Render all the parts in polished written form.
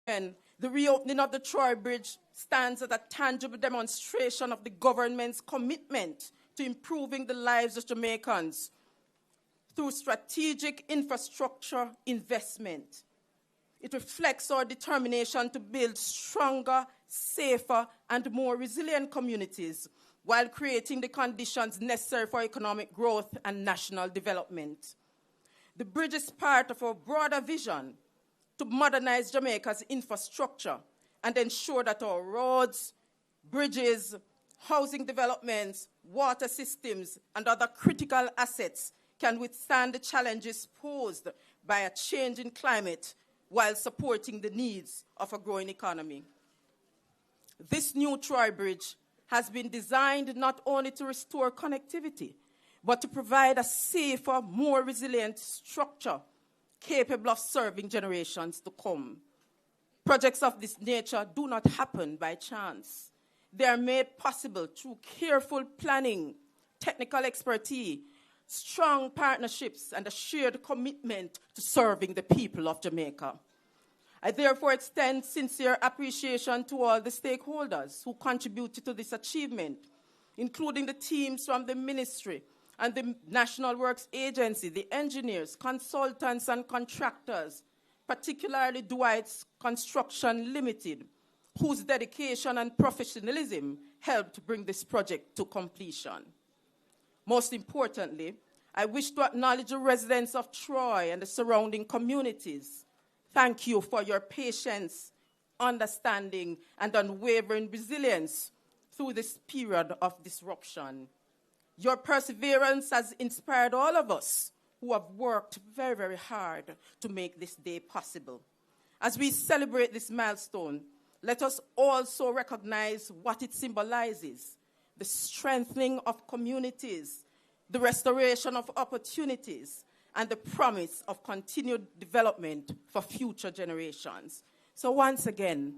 And the reopening of the Troy Bridge stands as a tangible demonstration of the government's commitment to improving the lives of Jamaicans through strategic infrastructure investment. It reflects our determination to build stronger, safer, and more resilient communities while creating the conditions necessary for economic growth and national development. The bridge is part of our broader vision to modernize Jamaica's infrastructure and ensure that our roads, bridges, housing developments, water systems, and other critical assets can withstand the challenges posed by a changing climate while supporting the needs of a growing economy. This new Troy Bridge has been designed not only to restore connectivity, but to provide a safer, more resilient structure capable of serving generations to come. Projects of this nature do not happen by chance. They are made possible through careful planning, technical expertise, strong partnerships, and a shared commitment to serving the people of Jamaica. I therefore extend sincere appreciation to all the stakeholders who contributed to this achievement, including the teams from the ministry and the National Works Agency, the engineers, consultants, and contractors, particularly Dwight's Construction Limited, whose dedication and professionalism helped bring this project to completion. Most importantly, I wish to acknowledge the residents of Troy and the surrounding communities. Thank you for your patience, understanding, and unwavering resilience through this period of disruption. Your perseverance has inspired all of us who have worked very, very hard to make this day possible. As we celebrate this milestone, let us also recognize what it symbolizes: the strengthening of communities, the restoration of opportunities, and the promise of continued development for future generations. So once again,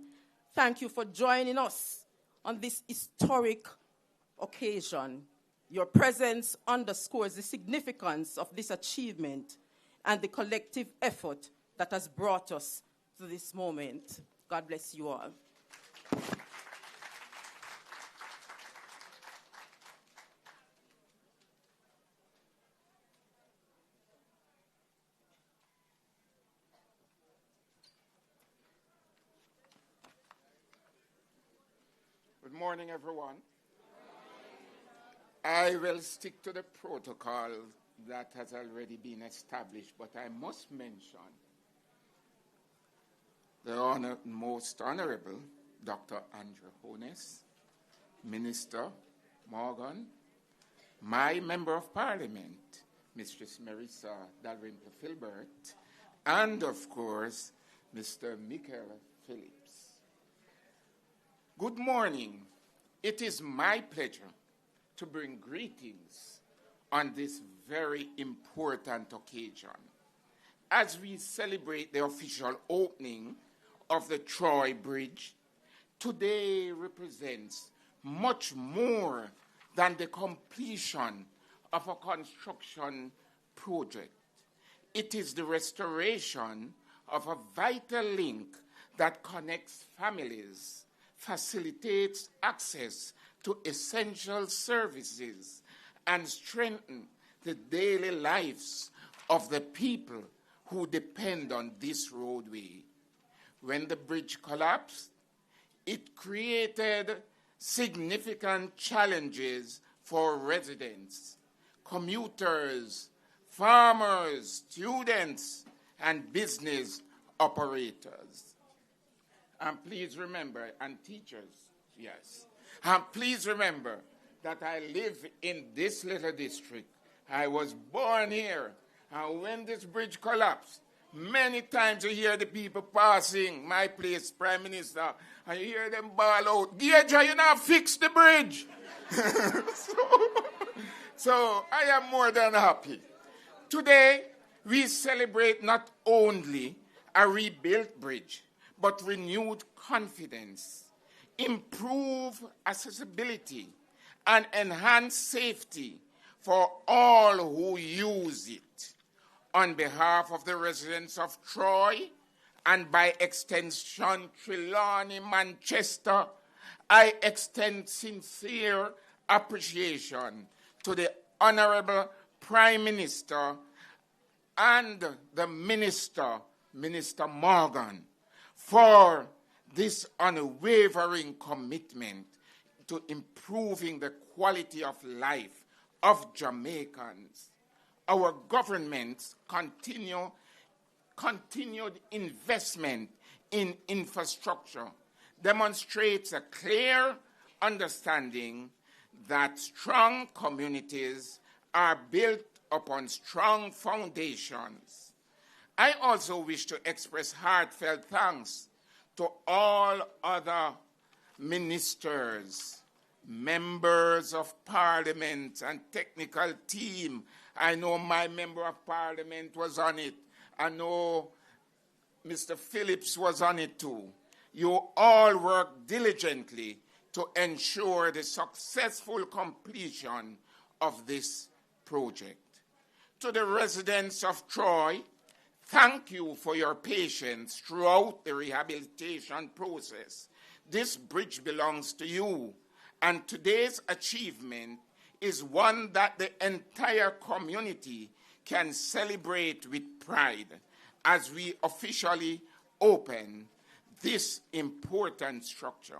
thank you for joining us on this historic occasion. Your presence underscores the significance of this achievement and the collective effort that has brought us to this moment. God bless you all. Good morning, everyone. I will stick to the protocol that has already been established, but I must mention the most honorable Dr. Andrew Hones, Minister Morgan, my Member of Parliament, Mistress Marissa Dalrymple Filbert, and of course, Mr. Michael Phillips. Good morning. It is my pleasure to bring greetings on this very important occasion as we celebrate the official opening of the Troy Bridge. Today represents much more than the completion of a construction project. It is the restoration of a vital link that connects families, facilitates access to essential services, and strengthens the daily lives of the people who depend on this roadway. When the bridge collapsed, it created significant challenges for residents, commuters, farmers, students, and business operators. And please remember, and teachers, yes. And please remember that I live in this little district. I was born here. And when this bridge collapsed, many times you hear the people passing my place, Prime Minister, and you hear them bawl out, "Gauger, you now fix the bridge." so I am more than happy. Today, we celebrate not only a rebuilt bridge, but renewed confidence, improve accessibility, and enhance safety for all who use it. On behalf of the residents of Troy and by extension, Trelawny, Manchester, I extend sincere appreciation to the Honorable Prime Minister and the Minister, Minister Morgan, for this unwavering commitment to improving the quality of life of Jamaicans. Our government's continued investment in infrastructure demonstrates a clear understanding that strong communities are built upon strong foundations. I also wish to express heartfelt thanks to all other ministers, members of parliament, and technical team. I know my member of parliament was on it. I know Mr. Phillips was on it too. You all worked diligently to ensure the successful completion of this project. To the residents of Troy, thank you for your patience throughout the rehabilitation process. This bridge belongs to you, and today's achievement is one that the entire community can celebrate with pride as we officially open this important structure.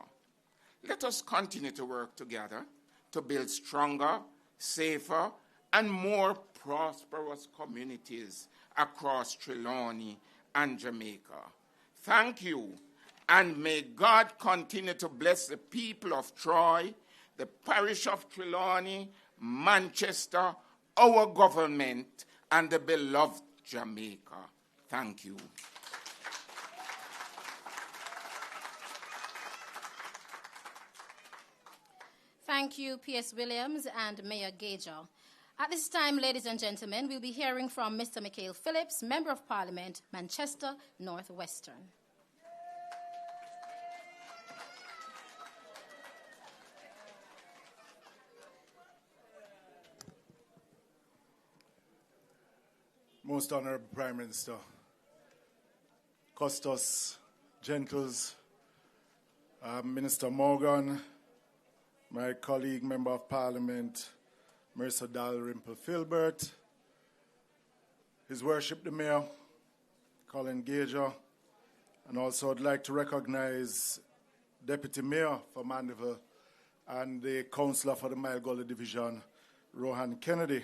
Let us continue to work together to build stronger, safer, and more prosperous communities across Trelawny and Jamaica. Thank you, and may God continue to bless the people of Troy, the parish of Trelawny, Manchester, our government, and the beloved Jamaica. Thank you. Thank you, P.S. Williams and Mayor Gager. At this time, ladies and gentlemen, we'll be hearing from Mr. Michael Phillips, Member of Parliament, Manchester North Western. Most Honorable Prime Minister, Custos, Gentles, Minister Morgan, my colleague, Member of Parliament, Mercer Dalrymple Filbert, His Worship the Mayor, Colin Gager, and also I'd like to recognize Deputy Mayor for Mandeville and the Councillor for the Mile Gully Division, Rohan Kennedy.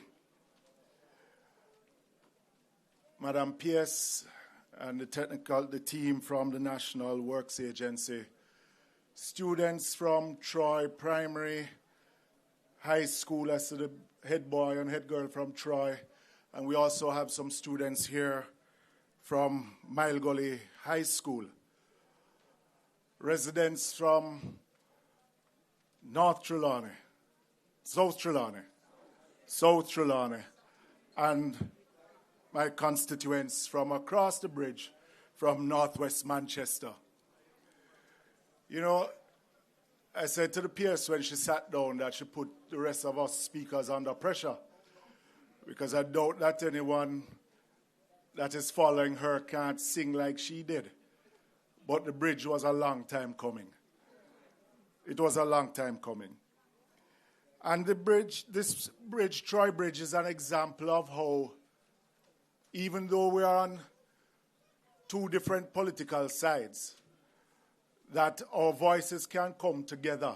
Madam P.S. and the team from the National Works Agency, students from Troy Primary, High School, as to the head boy and head girl from Troy, and we also have some students here from Mile Gully High School, residents from North Trelawny, South Trelawny, and my constituents from across the bridge from Northwest Manchester. You know, I said to the PS when she sat down that she put the rest of us speakers under pressure, because I doubt that anyone that is following her can't sing like she did. But the bridge was a long time coming. It was a long time coming. And the bridge, this bridge, Troy Bridge, is an example of how, even though we are on two different political sides, that our voices can come together.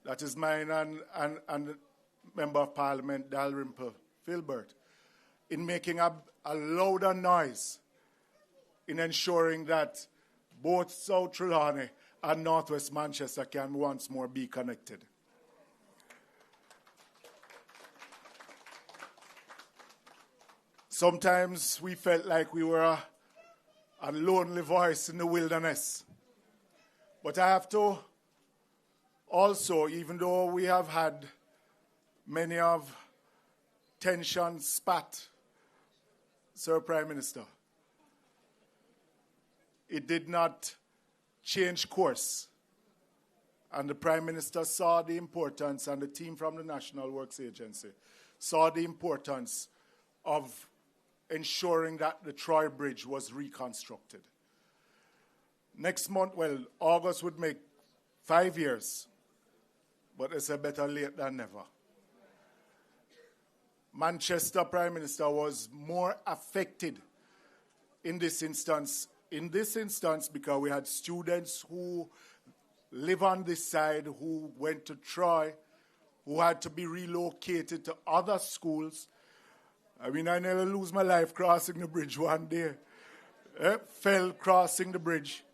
That is mine and Member of Parliament Dalrymple Filbert, in making a louder noise in ensuring that both South Trelawny and Northwest Manchester can once more be connected. Sometimes we felt like we were a lonely voice in the wilderness. But I have to also, even though we have had many of tension spat, Sir Prime Minister, it did not change course. And the Prime Minister saw the importance, and the team from the National Works Agency saw the importance of ensuring that the Troy Bridge was reconstructed. Next month, well, August would make 5 years. But it's a better late than never. Manchester Prime Minister was more affected in this instance. Because we had students who live on this side, who went to Troy, who had to be relocated to other schools. I mean, I nearly lose my life crossing the bridge one day. Fell crossing the bridge.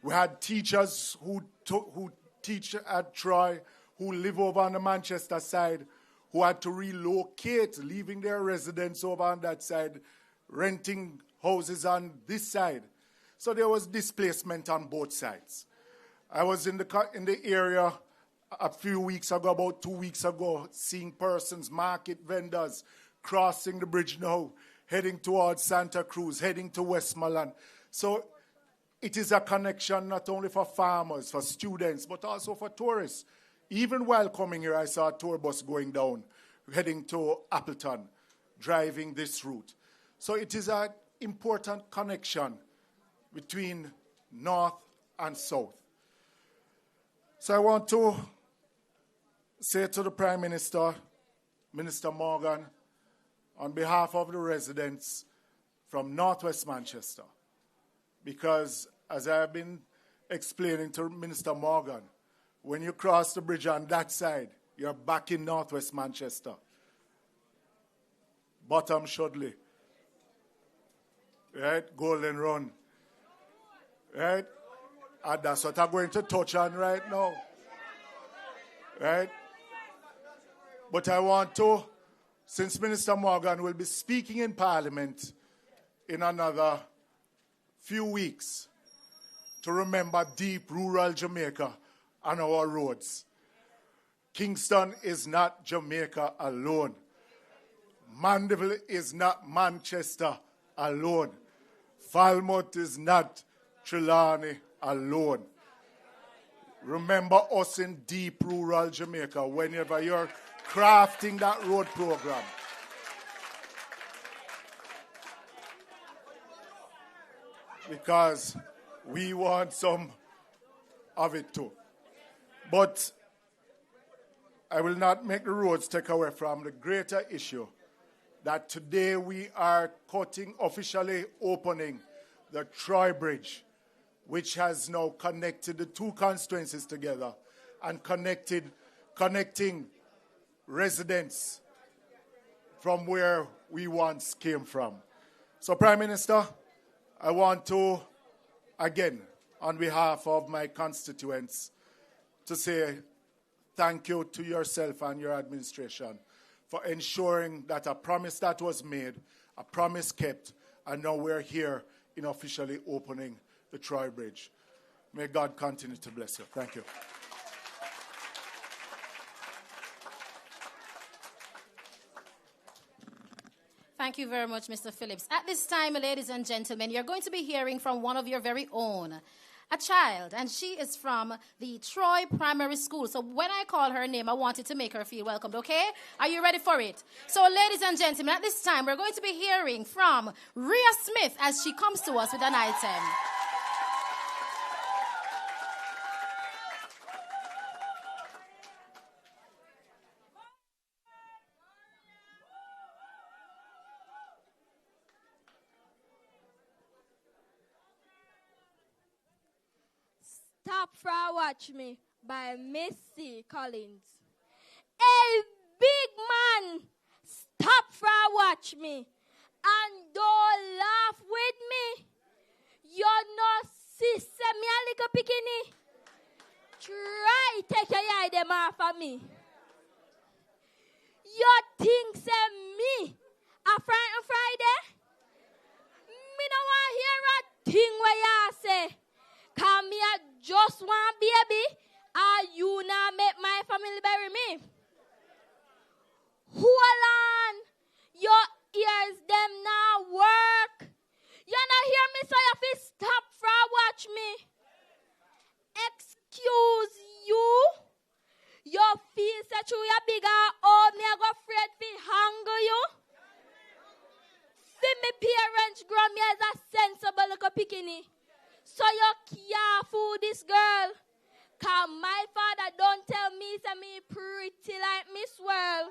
We had teachers who teach at Troy, who live over on the Manchester side, who had to relocate, leaving their residence over on that side, renting houses on this side. So there was displacement on both sides. I was in the area a few weeks ago, about 2 weeks ago, seeing persons, market vendors, crossing the bridge now, heading towards Santa Cruz, heading to Westmoreland. So it is a connection not only for farmers, for students, but also for tourists. Even while coming here, I saw a tour bus going down, heading to Appleton, driving this route. So it is an important connection between North and South. So I want to say to the Prime Minister, Minister Morgan, on behalf of the residents from Northwest Manchester, because as I have been explaining to Minister Morgan, when you cross the bridge on that side, you're back in Northwest Manchester. Bottom Shudley. Right? Golden Run. Right? And that's what I'm going to touch on right now. Right? But I want to, since Minister Morgan will be speaking in Parliament in another few weeks, to remember deep rural Jamaica on our roads. Kingston is not Jamaica alone. Mandeville is not Manchester alone. Falmouth is not Trelawny alone. Remember us in deep rural Jamaica whenever you're crafting that road program. Because we want some of it too. But I will not make the roads take away from the greater issue that today we are officially opening the Troy Bridge, which has now connected the two constituencies together and connecting residents from where we once came from. So, Prime Minister, I want to, again, on behalf of my constituents, to say thank you to yourself and your administration for ensuring that a promise that was made, a promise kept, and now we're here in officially opening the Troy Bridge. May God continue to bless you. Thank you. Thank you very much, Mr. Phillips. At this time, ladies and gentlemen, you're going to be hearing from one of your very own, a child, and she is from the Troy Primary School. So when I call her name, I wanted to make her feel welcomed, okay? Are you ready for it? So, ladies and gentlemen, at this time, we're going to be hearing from Rhea Smith as she comes to us with an item. Stop for Watch Me by Missy Collins. Hey, big man, stop for Watch Me and don't laugh with me. You're not sister, me a little bikini. Try take your eye them off of me. You think say me a Friday? Me no want hear a thing where you say. Come here, just one baby, or you not make my family bury me. Hold on, your ears them now work. You not hear me, so you have to stop for watch me. Excuse you. Your feet say through your bigger old me I go afraid to hunger you. See me parents grow me as a sensible little bikini. So you can't fool this girl. Cause my father don't tell me say me pretty like Miss World.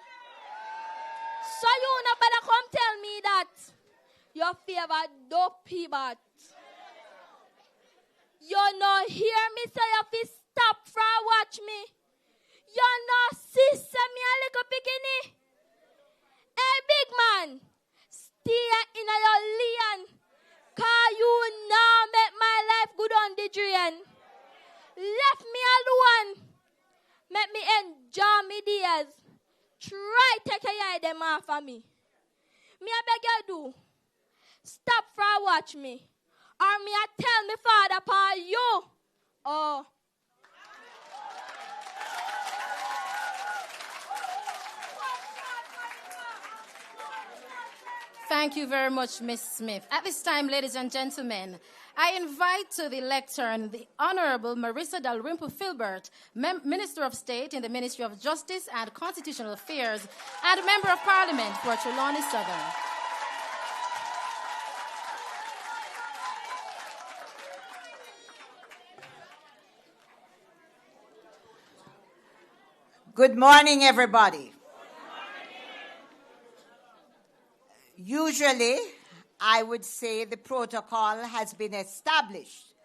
So you no better come tell me that your favorite dopey but. You no hear me say you fi stop for watch me. You no see say me a little bikini. Hey big man, stay in your lane. Cause you now make my life good on the drain. Left me alone. Make me enjoy me days. Try take a them off of me. Me a beg you do. Stop for watch me. Or me a tell me father pa you. Oh. Thank you very much, Ms. Smith. At this time, ladies and gentlemen, I invite to the lectern the Honorable Marissa Dalrymple Filbert, Minister of State in the Ministry of Justice and Constitutional Affairs and Member of Parliament for Trelawny Southern. Good morning, everybody. Usually, I would say the protocol has been established,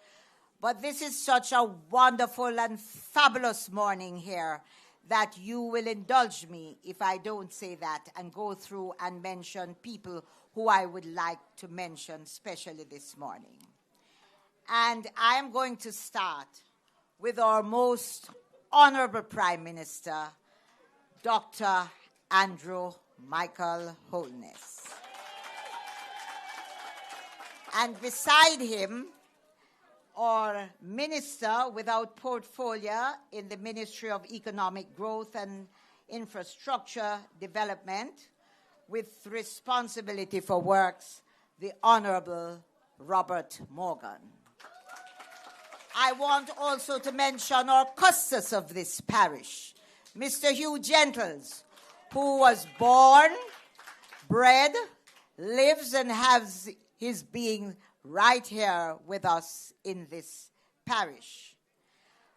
but this is such a wonderful and fabulous morning here that you will indulge me if I don't say that and go through and mention people who I would like to mention, especially this morning. And I am going to start with our most Honorable Prime Minister, Dr. Andrew Michael Holness. And beside him, our minister without portfolio in the Ministry of Economic Growth and Infrastructure Development with responsibility for works, the Honorable Robert Morgan. I want also to mention our custos of this parish, Mr. Hugh Gentles, who was born, bred, lives and has his being right here with us in this parish.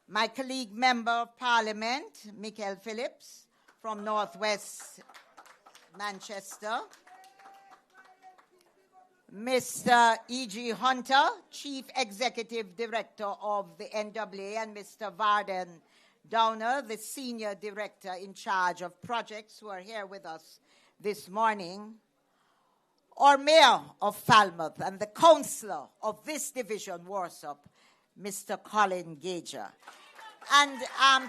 My colleague Member of Parliament, Michael Phillips, from Northwest Manchester. Mr. E.G. Hunter, Chief Executive Director of the NAA, and Mr. Varden Downer, the Senior Director in charge of projects, who are here with us this morning. Our Mayor of Falmouth and the Councillor of this division, Warsop, Mr. Colin Gager. And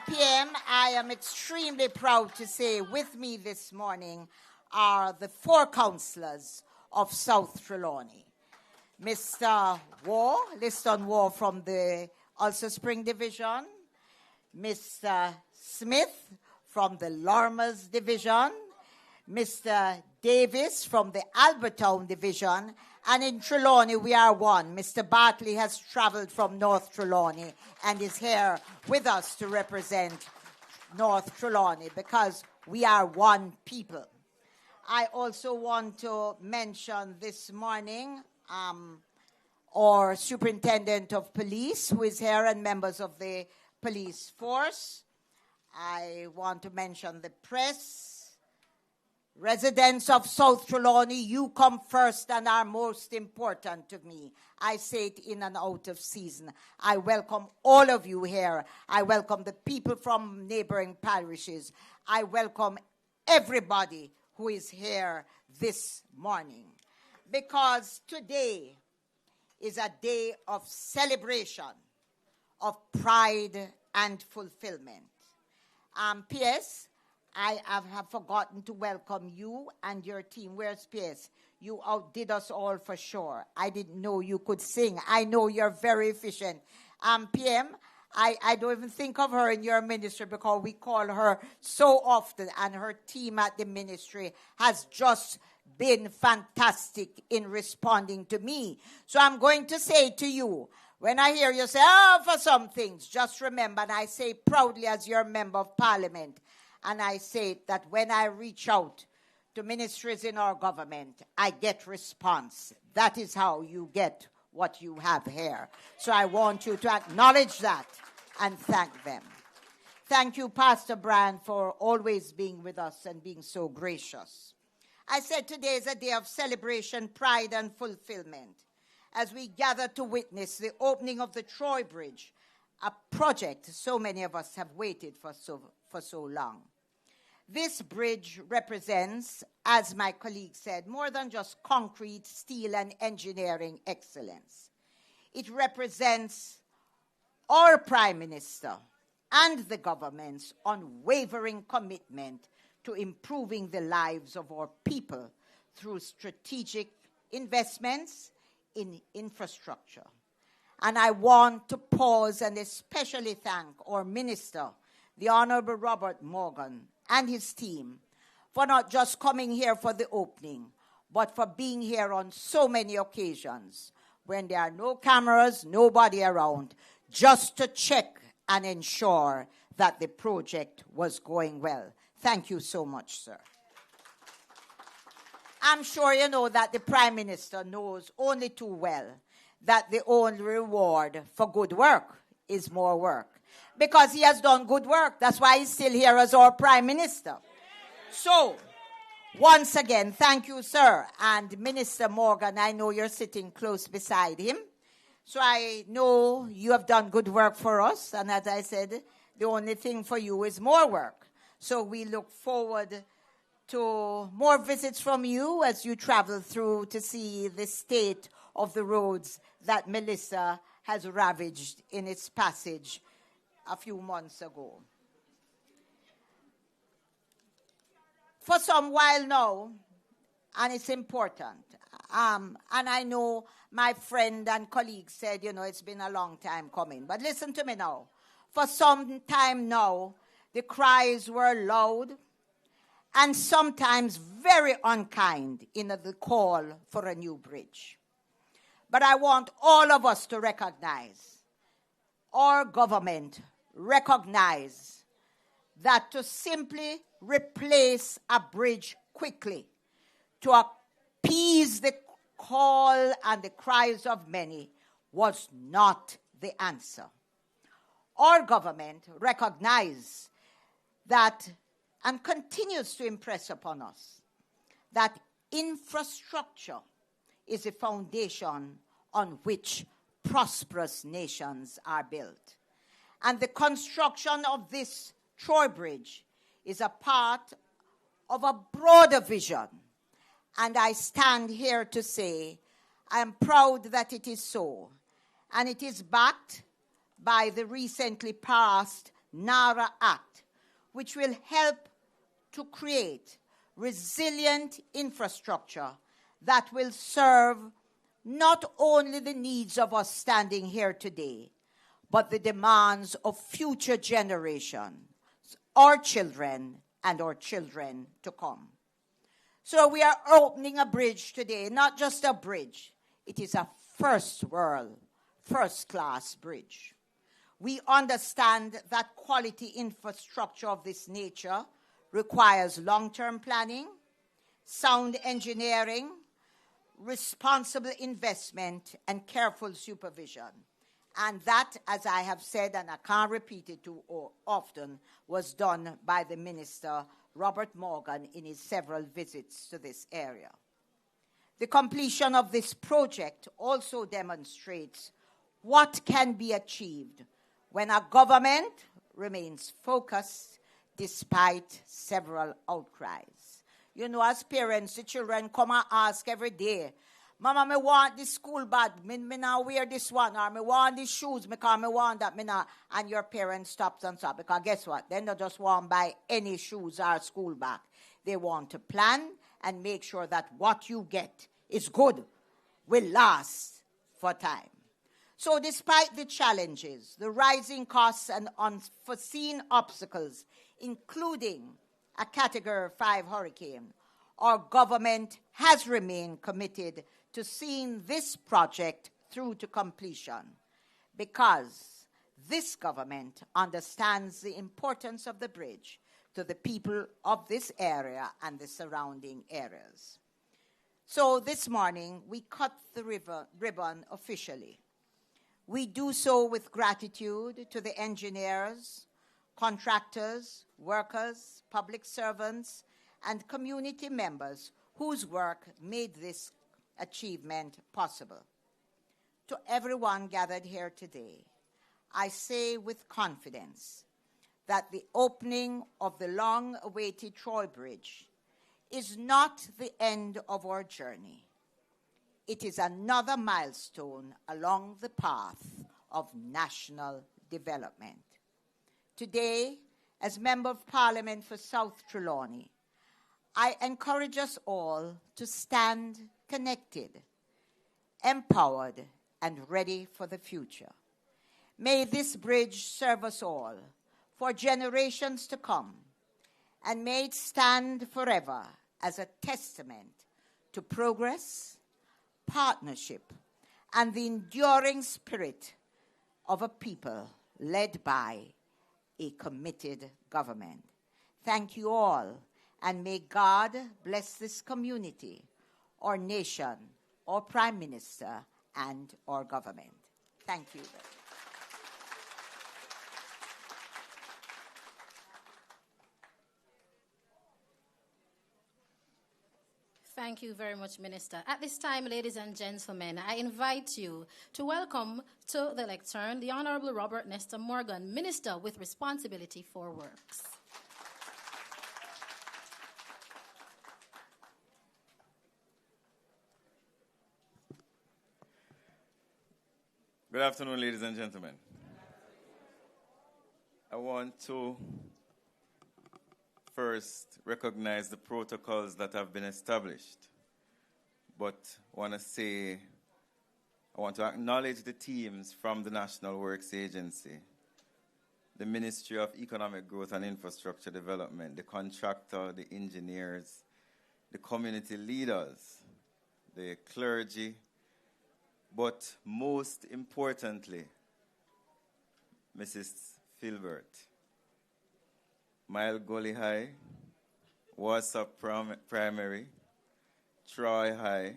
PM, I am extremely proud to say with me this morning are the 4 councillors of South Trelawny. Mr. War, Liston War from the Ulster Spring Division, Mr. Smith from the Lormers Division, Mr. Davis from the Albertown Division, and in Trelawny we are one. Mr. Bartley has traveled from North Trelawny and is here with us to represent North Trelawny because we are one people. I also want to mention this morning our Superintendent of Police, who is here, and members of the police force. I want to mention the press. Residents of South Trelawny, you come first and are most important to me. I say it in and out of season. I welcome all of you here. I welcome the people from neighboring parishes. I welcome everybody who is here this morning, because today is a day of celebration, of pride and fulfillment. P.S., I have forgotten to welcome you and your team. Where's P.S.? You outdid us all for sure. I didn't know you could sing. I know you're very efficient. PM, I don't even think of her in your ministry because we call her so often, and her team at the ministry has just been fantastic in responding to me. So I'm going to say to you, when I hear you say, for some things, just remember, and I say proudly as your member of parliament, and I say that when I reach out to ministries in our government, I get response. That is how you get what you have here. So I want you to acknowledge that and thank them. Thank you, Pastor Brand, for always being with us and being so gracious. I said today is a day of celebration, pride, and fulfillment as we gather to witness the opening of the Troy Bridge, a project so many of us have waited for so long. This bridge represents, as my colleague said, more than just concrete, steel, and engineering excellence. It represents our Prime Minister and the government's unwavering commitment to improving the lives of our people through strategic investments in infrastructure. And I want to pause and especially thank our Minister, the Honorable Robert Morgan, and his team for not just coming here for the opening, but for being here on so many occasions when there are no cameras, nobody around, just to check and ensure that the project was going well. Thank you so much, sir. I'm sure you know that the Prime Minister knows only too well that the only reward for good work is more work. Because he has done good work. That's why he's still here as our Prime Minister. So, once again, thank you, sir. And Minister Morgan, I know you're sitting close beside him. So I know you have done good work for us. And as I said, the only thing for you is more work. So we look forward to more visits from you as you travel through to see the state of the roads that Melissa has ravaged in its passage a few months ago. For some while now, and it's important, and I know my friend and colleague said, it's been a long time coming. But listen to me now. For some time now, the cries were loud and sometimes very unkind in the call for a new bridge. But I want all of us to recognize, our government recognize, that to simply replace a bridge quickly to appease the call and the cries of many was not the answer. Our government recognized that and continues to impress upon us that infrastructure is the foundation on which prosperous nations are built. And the construction of this Troy Bridge is a part of a broader vision. And I stand here to say I am proud that it is so. And it is backed by the recently passed NARA Act, which will help to create resilient infrastructure that will serve not only the needs of us standing here today, but the demands of future generations, our children and our children to come. So we are opening a bridge today, not just a bridge. It is a first world, first-class bridge. We understand that quality infrastructure of this nature requires long-term planning, sound engineering, responsible investment, and careful supervision. And that, as I have said, and I can't repeat it too often, was done by the Minister, Robert Morgan, in his several visits to this area. The completion of this project also demonstrates what can be achieved when a government remains focused despite several outcries. As parents, the children come and ask every day, Mama, me want this school bag. Me now wear this one. Or me want these shoes because me want that. Me now. And your parents stops and stop. Because guess what? They don't just want to buy any shoes or school bag. They want to plan and make sure that what you get is good, will last for time. So despite the challenges, the rising costs and unforeseen obstacles, including a Category 5 hurricane, our government has remained committed to seeing this project through to completion because this government understands the importance of the bridge to the people of this area and the surrounding areas. So this morning, we cut the ribbon officially. We do so with gratitude to the engineers, contractors, workers, public servants, and community members whose work made this achievement possible. To everyone gathered here today, I say with confidence that the opening of the long-awaited Troy Bridge is not the end of our journey. It is another milestone along the path of national development. Today, as Member of Parliament for South Trelawny, I encourage us all to stand connected, empowered, and ready for the future. May this bridge serve us all for generations to come, and may it stand forever as a testament to progress, partnership, and the enduring spirit of a people led by a committed government. Thank you all, and may God bless this community, our nation, our Prime Minister, and our government. Thank you. Thank you very much, Minister. At this time, ladies and gentlemen, I invite you to welcome to the lectern the Honorable Robert Nestor Morgan, Minister with Responsibility for Works. Good afternoon, ladies and gentlemen. I want to first recognize the protocols that have been established, but I want to acknowledge the teams from the National Works Agency, the Ministry of Economic Growth and Infrastructure Development, the contractor, the engineers, the community leaders, the clergy, but most importantly, Mrs. Filbert, Mile Gully High, Warsop Primary, Troy High,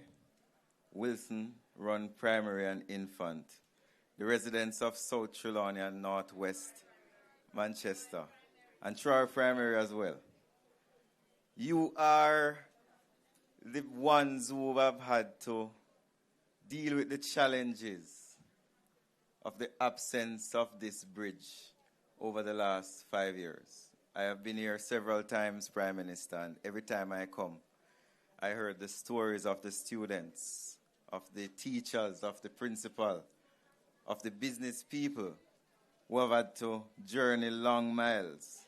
Wilson Run Primary and Infant, the residents of South Trelawny and Northwest Manchester, and Troy Primary as well. You are the ones who have had to deal with the challenges of the absence of this bridge over the last 5 years. I have been here several times, Prime Minister, and every time I come, I heard the stories of the students, of the teachers, of the principal, of the business people who have had to journey long miles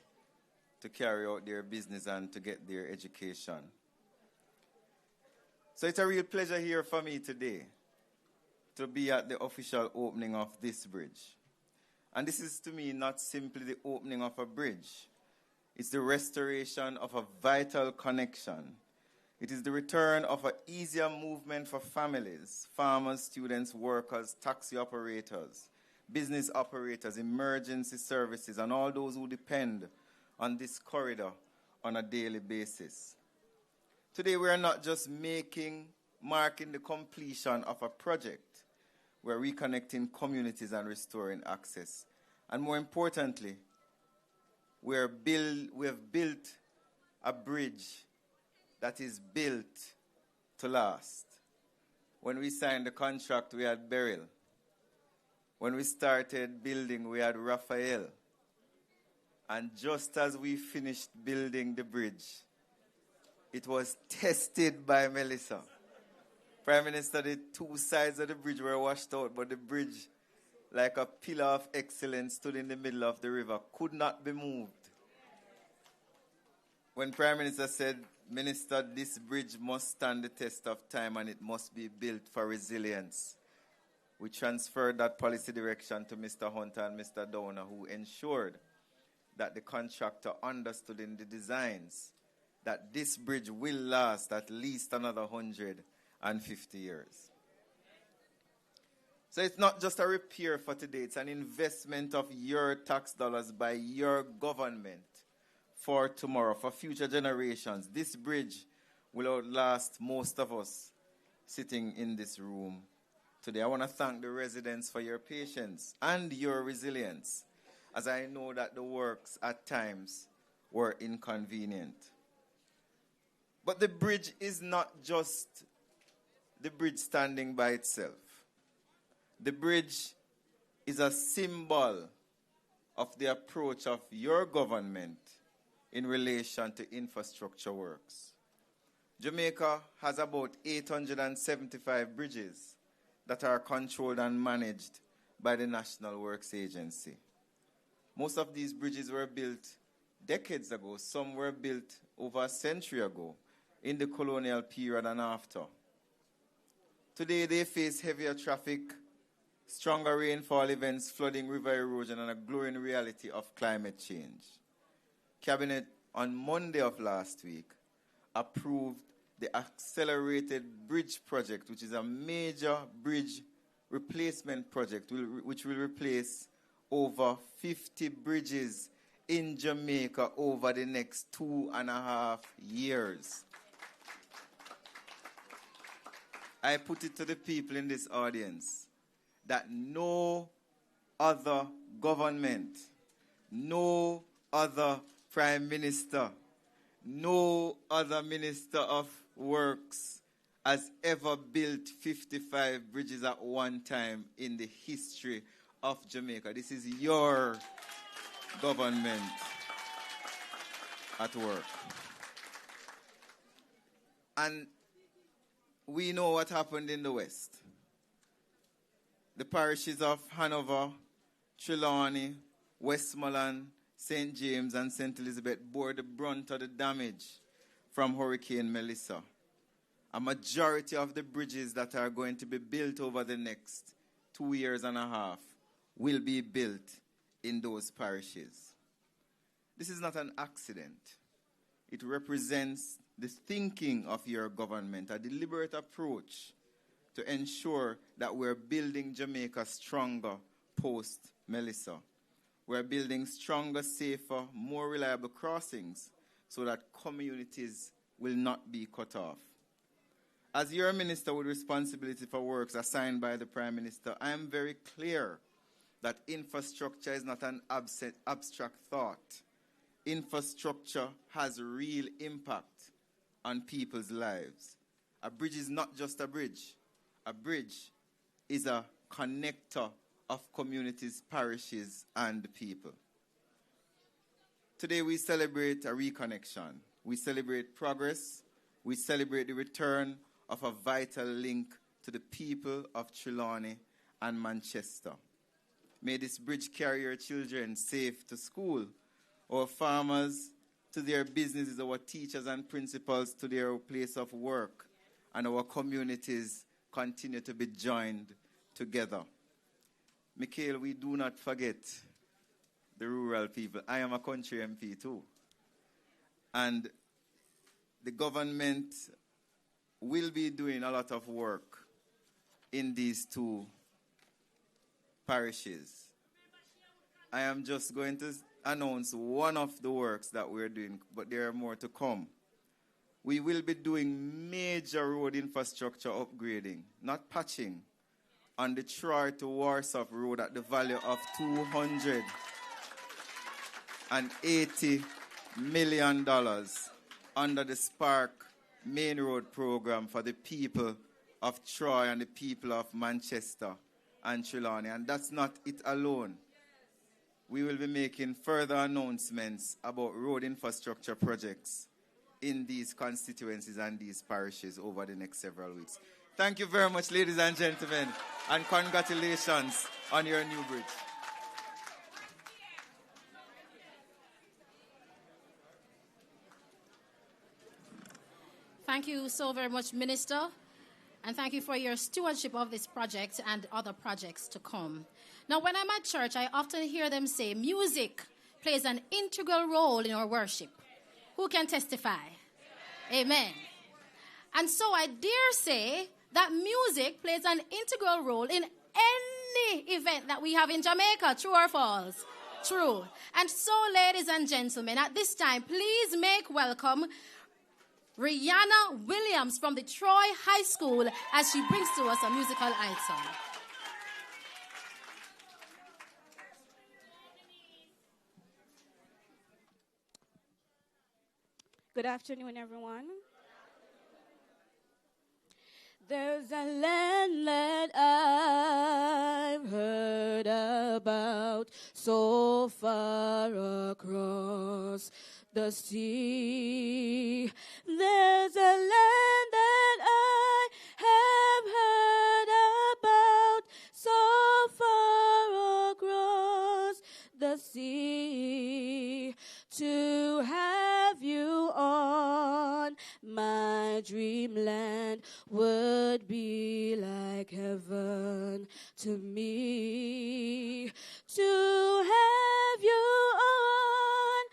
to carry out their business and to get their education. So it's a real pleasure here for me today to be at the official opening of this bridge. And this is, to me, not simply the opening of a bridge. It's the restoration of a vital connection. It is the return of an easier movement for families, farmers, students, workers, taxi operators, business operators, emergency services, and all those who depend on this corridor on a daily basis. Today, we are not just marking the completion of a project. We're reconnecting communities and restoring access. And more importantly, we have built a bridge that is built to last. When we signed the contract, we had Beryl. When we started building, we had Raphael. And just as we finished building the bridge, it was tested by Melissa. Prime Minister, the two sides of the bridge were washed out, but the bridge, like a pillar of excellence, stood in the middle of the river, could not be moved. When Prime Minister said, Minister, this bridge must stand the test of time and it must be built for resilience, we transferred that policy direction to Mr. Hunter and Mr. Downer, who ensured that the contractor understood in the designs that this bridge will last at least another 150 years. So it's not just a repair for today, it's an investment of your tax dollars by your government for tomorrow, for future generations. This bridge will outlast most of us sitting in this room today. I want to thank the residents for your patience and your resilience, as I know that the works at times were inconvenient. But the bridge is not just the bridge standing by itself. The bridge is a symbol of the approach of your government in relation to infrastructure works. Jamaica has about 875 bridges that are controlled and managed by the National Works Agency. Most of these bridges were built decades ago. Some were built over a century ago, in the colonial period and after. Today they face heavier traffic, stronger rainfall events, flooding, river erosion, and a growing reality of climate change. Cabinet on Monday of last week approved the Accelerated Bridge Project, which is a major bridge replacement project which will replace over 50 bridges in Jamaica over the next 2.5 years. I put it to the people in this audience that no other government, no other prime minister, no other minister of works has ever built 55 bridges at one time in the history of Jamaica. This is your government at work. And we know what happened in the West. The parishes of Hanover, Trelawny, Westmoreland, St. James, and St. Elizabeth bore the brunt of the damage from Hurricane Melissa. A majority of the bridges that are going to be built over the next 2.5 years will be built in those parishes. This is not an accident. It represents the thinking of your government, a deliberate approach to ensure that we're building Jamaica stronger post-Melissa. We're building stronger, safer, more reliable crossings so that communities will not be cut off. As your minister with responsibility for works assigned by the Prime Minister, I am very clear that infrastructure is not an abstract thought. Infrastructure has real impact on people's lives. A bridge is not just a bridge. A bridge is a connector of communities, parishes, and people. Today we celebrate a reconnection. We celebrate progress. We celebrate the return of a vital link to the people of Trelawny and Manchester. May this bridge carry your children safe to school, our farmers to their businesses, our teachers and principals to their place of work, and our communities continue to be joined together. Mikhail, we do not forget the rural people. I am a country MP too. And the government will be doing a lot of work in these two parishes. I am just going to announce one of the works that we're doing, but there are more to come. We will be doing major road infrastructure upgrading, not patching, on the Troy to Warsaw Road at the value of $280 million under the Spark Main Road program for the people of Troy and the people of Manchester and Trelawny. And that's not it alone. We will be making further announcements about road infrastructure projects in these constituencies and these parishes over the next several weeks. Thank you very much, ladies and gentlemen, and congratulations on your new bridge. Thank you so very much, Minister, and thank you for your stewardship of this project and other projects to come. Now, when I'm at church, I often hear them say music plays an integral role in our worship. Who can testify? Amen. And so I dare say that music plays an integral role in any event that we have in Jamaica. True or false? True. And so, ladies and gentlemen, at this time, please make welcome Rihanna Williams from the Troy High School as she brings to us a musical item. Good afternoon, everyone. There's a land that I've heard about so far across the sea. There's a land that I have heard about so far across the sea. To have you on my dreamland would be like heaven to me. To have you on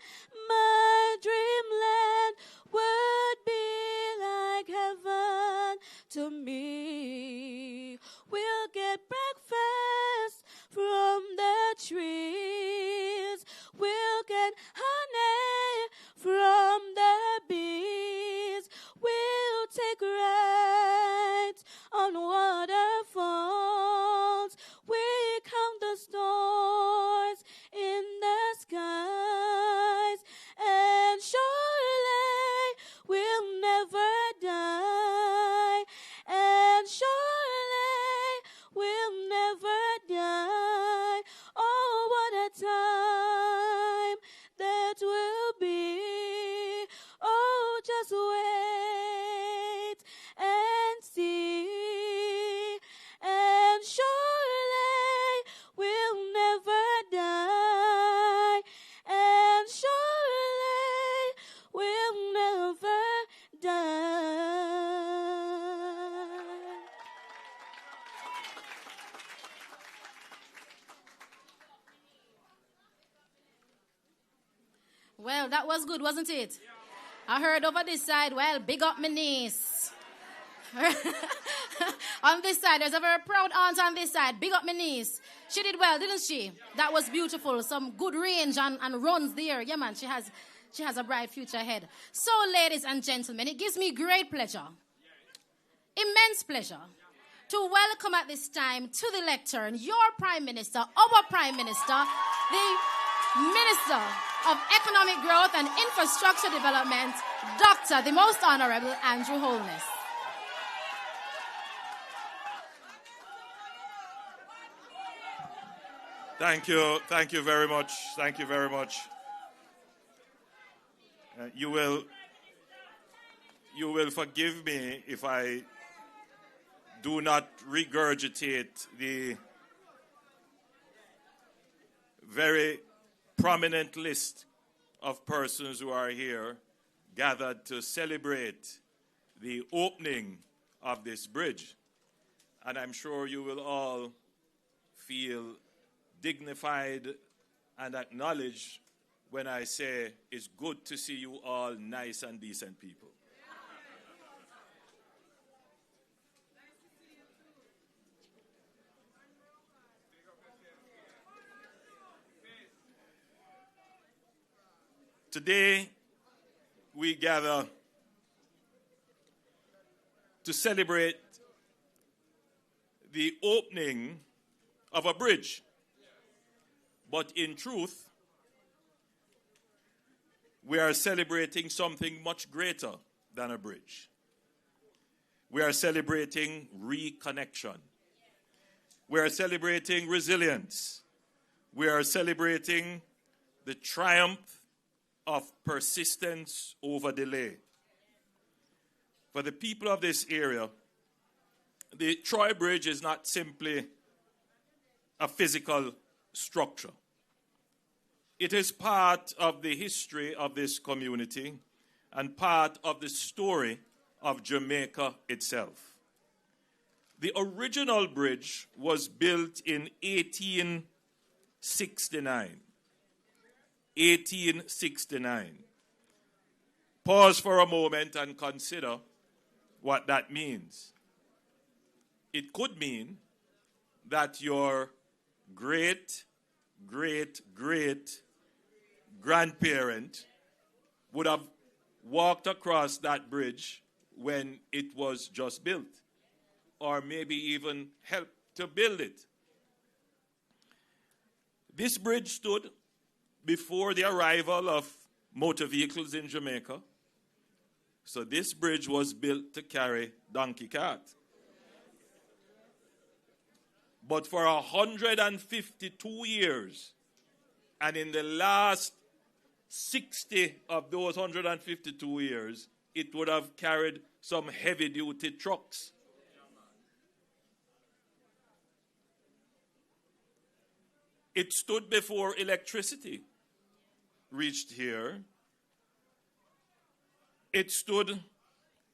my dreamland would be like heaven to me. We'll get breakfast from the trees. We'll get honey from the bees. We'll take rides on waterfalls. We count the stars in the skies. And surely we'll never die. And surely we'll never die. Oh, what a time that will be. Oh, just wait and see. And surely we'll never die. And surely we'll never die. Well, that was good, wasn't it? I heard over this side, well, big up my niece. On this side, there's a very proud aunt on this side. Big up my niece. She did well, didn't she? That was beautiful. Some good range and runs there. Yeah, man, she has a bright future ahead. So, ladies and gentlemen, it gives me great pleasure, immense pleasure, to welcome at this time to the lectern your Prime Minister, our Prime Minister, the Minister of Economic Growth and Infrastructure Development, Dr. the Most Honorable Andrew Holness. Thank you very much. Thank you very much. You will forgive me if I do not regurgitate the very prominent list of persons who are here gathered to celebrate the opening of this bridge. And I'm sure you will all feel dignified and acknowledged when I say it's good to see you all nice and decent people. Today, we gather to celebrate the opening of a bridge. But in truth, we are celebrating something much greater than a bridge. We are celebrating reconnection. We are celebrating resilience. We are celebrating the triumph of persistence over delay. For the people of this area, the Troy Bridge is not simply a physical structure. It is part of the history of this community and part of the story of Jamaica itself. The original bridge was built in 1869. 1869. Pause for a moment and consider what that means. It could mean that your great grandparent would have walked across that bridge when it was just built, or maybe even helped to build it. This bridge stood before the arrival of motor vehicles in Jamaica. So this bridge was built to carry donkey cart. But for 152 years, and in the last 60 of those 152 years, it would have carried some heavy-duty trucks. It stood before electricity reached here. It stood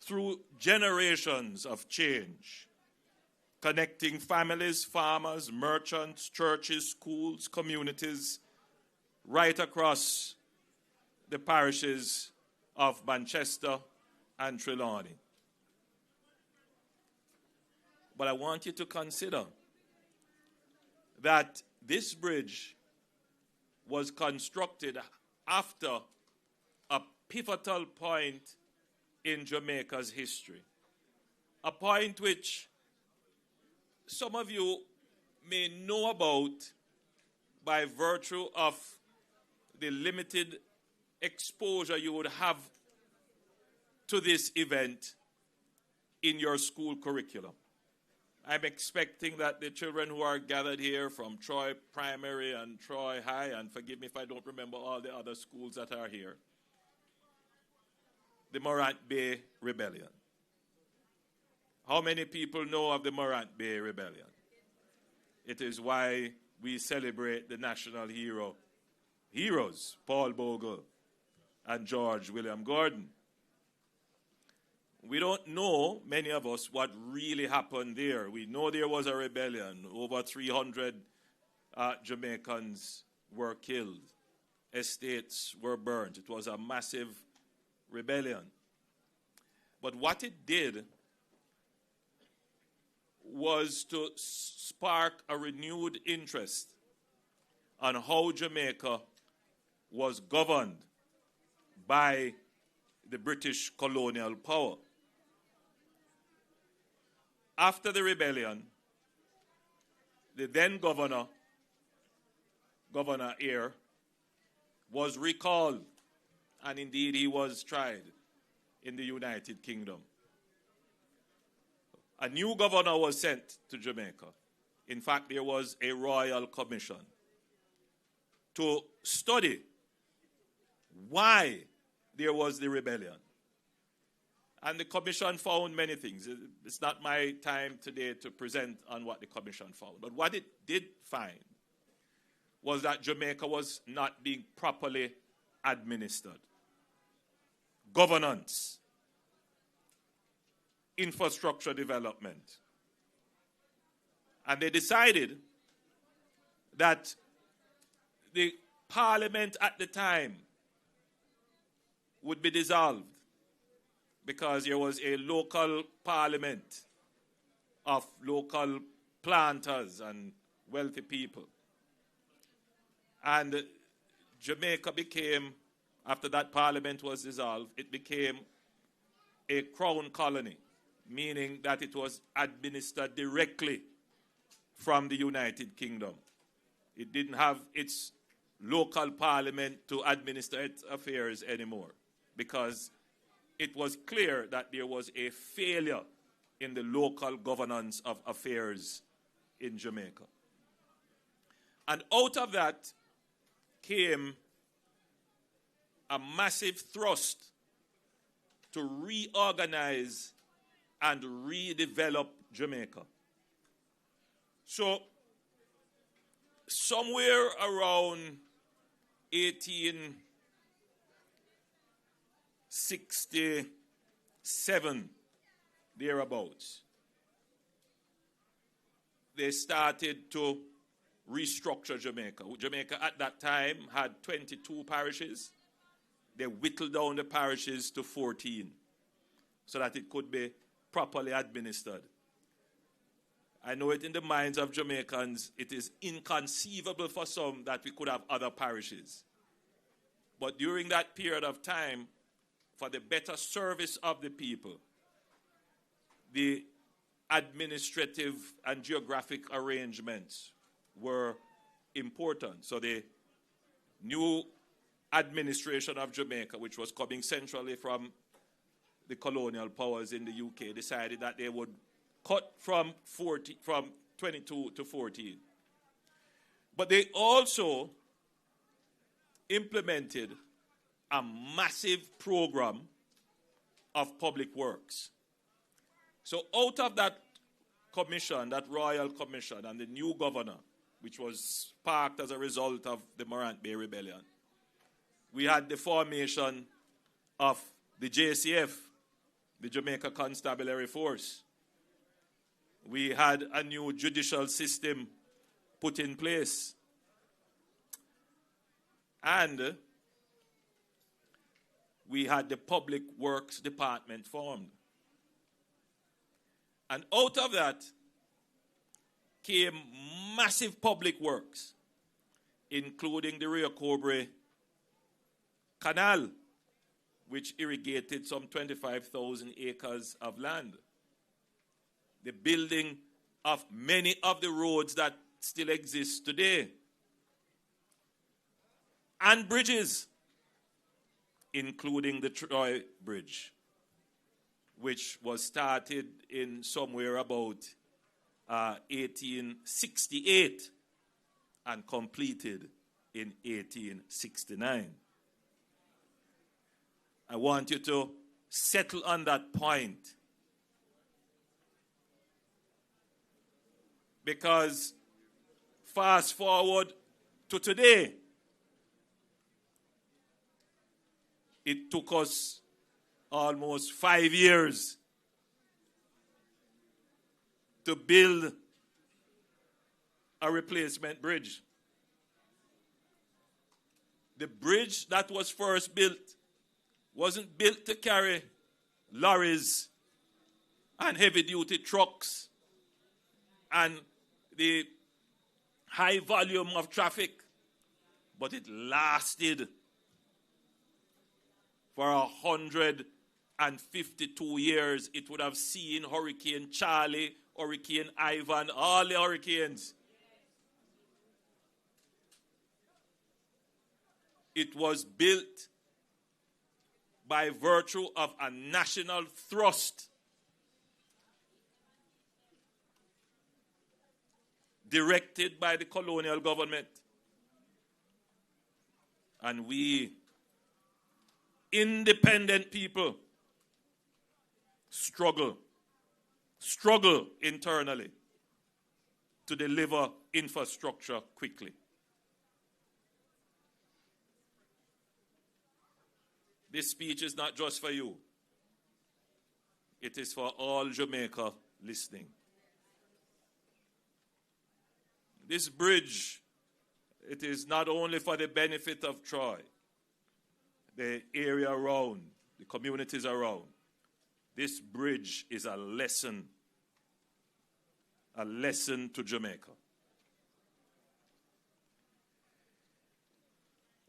through generations of change, connecting families, farmers, merchants, churches, schools, communities, right across the parishes of Manchester and Trelawny. But I want you to consider that this bridge was constructed after a pivotal point in Jamaica's history, a point which some of you may know about by virtue of the limited exposure you would have to this event in your school curriculum. I'm expecting that the children who are gathered here from Troy Primary and Troy High, and forgive me if I don't remember all the other schools that are here, the Morant Bay Rebellion. How many people know of the Morant Bay Rebellion? It is why we celebrate the national heroes, Paul Bogle and George William Gordon. We don't know, many of us, what really happened there. We know there was a rebellion. Over 300 Jamaicans were killed. Estates were burnt. It was a massive rebellion. But what it did was to spark a renewed interest on how Jamaica was governed by the British colonial power. After the rebellion, the then Governor Eyre, was recalled, and indeed he was tried in the United Kingdom. A new governor was sent to Jamaica. In fact, there was a royal commission to study why there was the rebellion. And the commission found many things. It's not my time today to present on what the commission found. But what it did find was that Jamaica was not being properly administered. Governance, infrastructure development. And they decided that the parliament at the time would be dissolved, because there was a local parliament of local planters and wealthy people. And Jamaica became, after that parliament was dissolved, it became a crown colony, meaning that it was administered directly from the United Kingdom. It didn't have its local parliament to administer its affairs anymore, because it was clear that there was a failure in the local governance of affairs in Jamaica. And out of that came a massive thrust to reorganize and redevelop Jamaica. So, somewhere around 1867, thereabouts, they started to restructure Jamaica. Jamaica at that time had 22 parishes. They whittled down the parishes to 14 so that it could be properly administered. I know it in the minds of Jamaicans, it is inconceivable for some that we could have other parishes. But during that period of time, for the better service of the people, the administrative and geographic arrangements were important. So the new administration of Jamaica, which was coming centrally from the colonial powers in the UK, decided that they would cut from 22 to 14. But they also implemented a massive program of public works. So out of that commission, that royal commission, and the new governor, which was sparked as a result of the Morant Bay Rebellion, we had the formation of the JCF, the Jamaica Constabulary Force. We had a new judicial system put in place. And we had the Public Works Department formed. And out of that came massive public works, including the Rio Cobre Canal, which irrigated some 25,000 acres of land. The building of many of the roads that still exist today. And bridges, including the Troy Bridge, which was started in somewhere about 1868 and completed in 1869. I want you to settle on that point, because fast forward to today, it took us almost 5 years to build a replacement bridge. The bridge that was first built wasn't built to carry lorries and heavy-duty trucks and the high volume of traffic, but it lasted for 152 years. It would have seen Hurricane Charlie, Hurricane Ivan, all the hurricanes. It was built by virtue of a national thrust directed by the colonial government. And we, independent people, struggle internally to deliver infrastructure quickly. This speech is not just for you. It is for all Jamaica listening. This bridge, it is not only for the benefit of Troy, the area around, the communities around. This bridge is a lesson to Jamaica.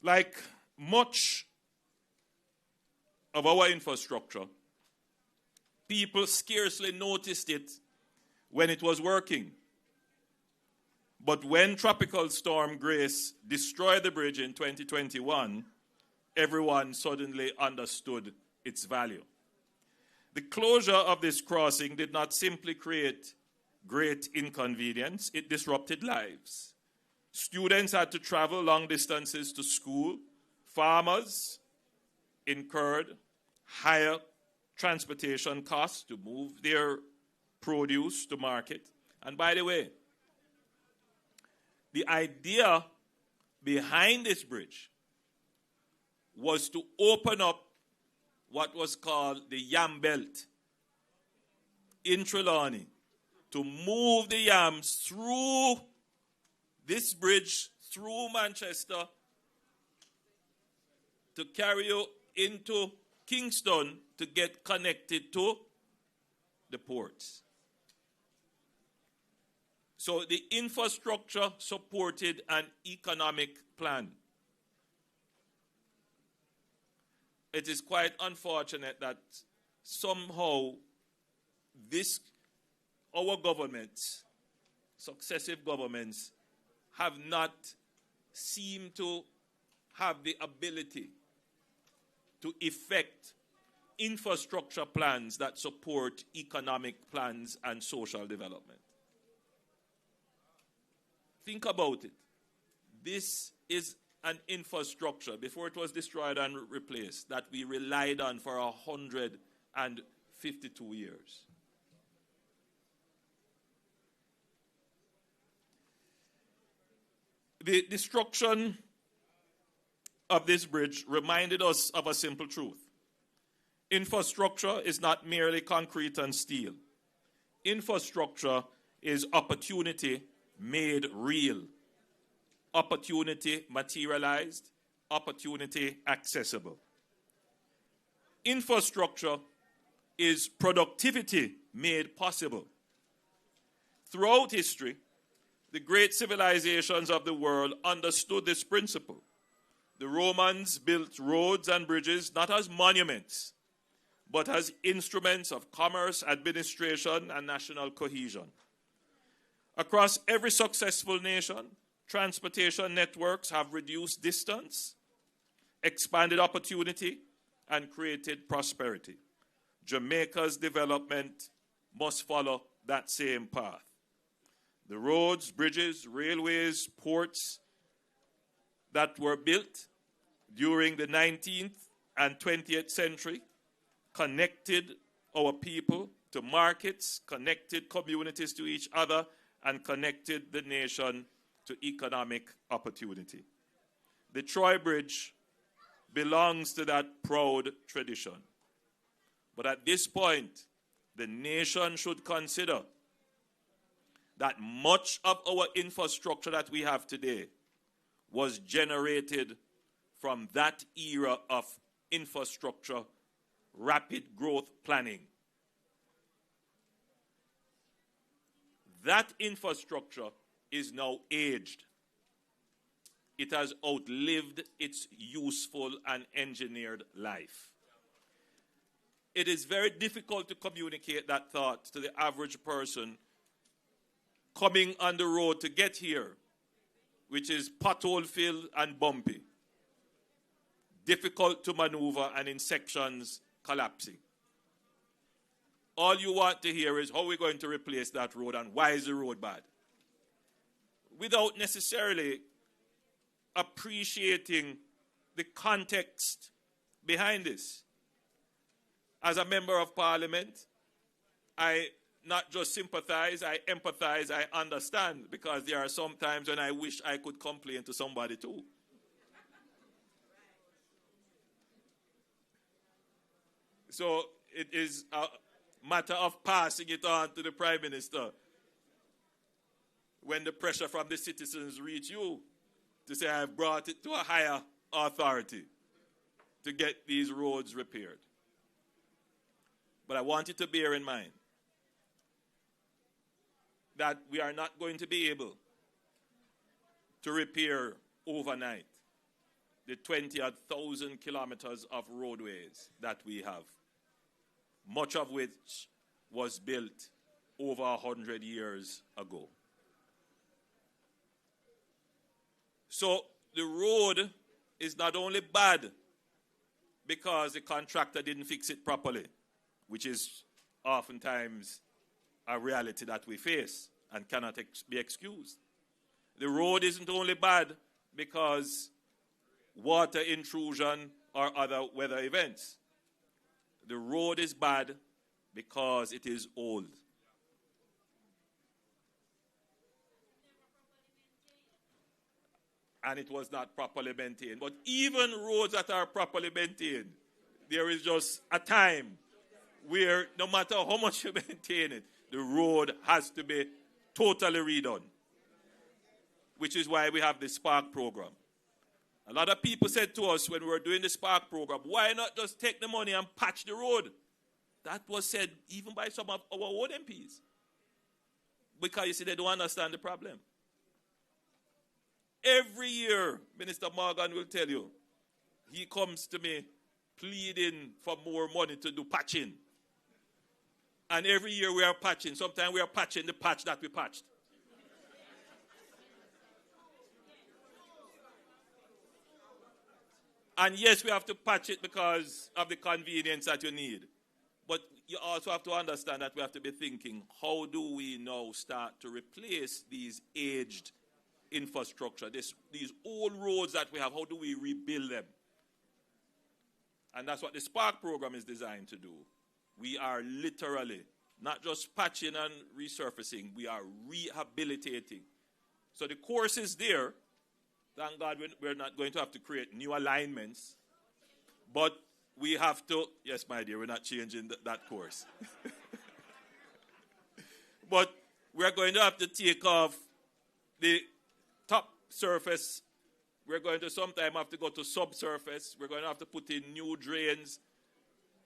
Like much of our infrastructure, people scarcely noticed it when it was working. But when Tropical Storm Grace destroyed the bridge in 2021, everyone suddenly understood its value. The closure of this crossing did not simply create great inconvenience, it disrupted lives. Students had to travel long distances to school. Farmers incurred higher transportation costs to move their produce to market. And by the way, the idea behind this bridge was to open up what was called the Yam Belt in Trelawny, to move the yams through this bridge, through Manchester, to carry you into Kingston to get connected to the ports. So the infrastructure supported an economic plan. it is quite unfortunate that somehow our governments, successive governments, have not seemed to have the ability to effect infrastructure plans that support economic plans and social development. Think about it. This is an infrastructure, before it was destroyed and replaced, that we relied on for 152 years. The destruction of this bridge reminded us of a simple truth. Infrastructure is not merely concrete and steel. Infrastructure is opportunity made real. Opportunity materialized, opportunity accessible. Infrastructure is productivity made possible. Throughout history, the great civilizations of the world understood this principle. The Romans built roads and bridges not as monuments, but as instruments of commerce, administration, and national cohesion. Across every successful nation, transportation networks have reduced distance, expanded opportunity, and created prosperity. Jamaica's development must follow that same path. The roads, bridges, railways, ports that were built during the 19th and 20th century connected our people to markets, connected communities to each other, and connected the nation to economic opportunity. The Troy Bridge belongs to that proud tradition. But at this point, the nation should consider that much of our infrastructure that we have today was generated from that era of infrastructure rapid growth planning. That infrastructure is now aged. It has outlived its useful and engineered life. It is very difficult to communicate that thought to the average person coming on the road to get here, which is pothole-filled and bumpy. Difficult to maneuver and in sections collapsing. All you want to hear is how we're going to replace that road and why is the road bad, without necessarily appreciating the context behind this. As a member of parliament, I not just sympathize, I empathize, I understand, because there are some times when I wish I could complain to somebody too. So it is a matter of passing it on to the Prime Minister when the pressure from the citizens reach you to say, I've brought it to a higher authority to get these roads repaired. But I want you to bear in mind that we are not going to be able to repair overnight the 20,000 kilometers of roadways that we have, much of which was built over 100 years ago. So the road is not only bad because the contractor didn't fix it properly, which is oftentimes a reality that we face and cannot be excused. The road isn't only bad because water intrusion or other weather events. The road is bad because it is old. And it was not properly maintained. But even roads that are properly maintained, there is just a time where no matter how much you maintain it, the road has to be totally redone. Which is why we have the Spark program. A lot of people said to us when we were doing the Spark program, why not just take the money and patch the road? That was said even by some of our own MPs. Because you see, they don't understand the problem. Every year, Minister Morgan will tell you, he comes to me pleading for more money to do patching. And every year we are patching. Sometimes we are patching the patch that we patched. And yes, we have to patch it because of the convenience that you need. But you also have to understand that we have to be thinking, how do we now start to replace these aged infrastructure, these old roads that we have, how do we rebuild them? And that's what the Spark program is designed to do. We are literally not just patching and resurfacing, we are rehabilitating. So the course is there. Thank God we're not going to have to create new alignments. But we have to, yes, my dear, we're not changing that course. But we're going to have to take off the top surface. We're going to sometime have to go to subsurface. We're going to have to put in new drains.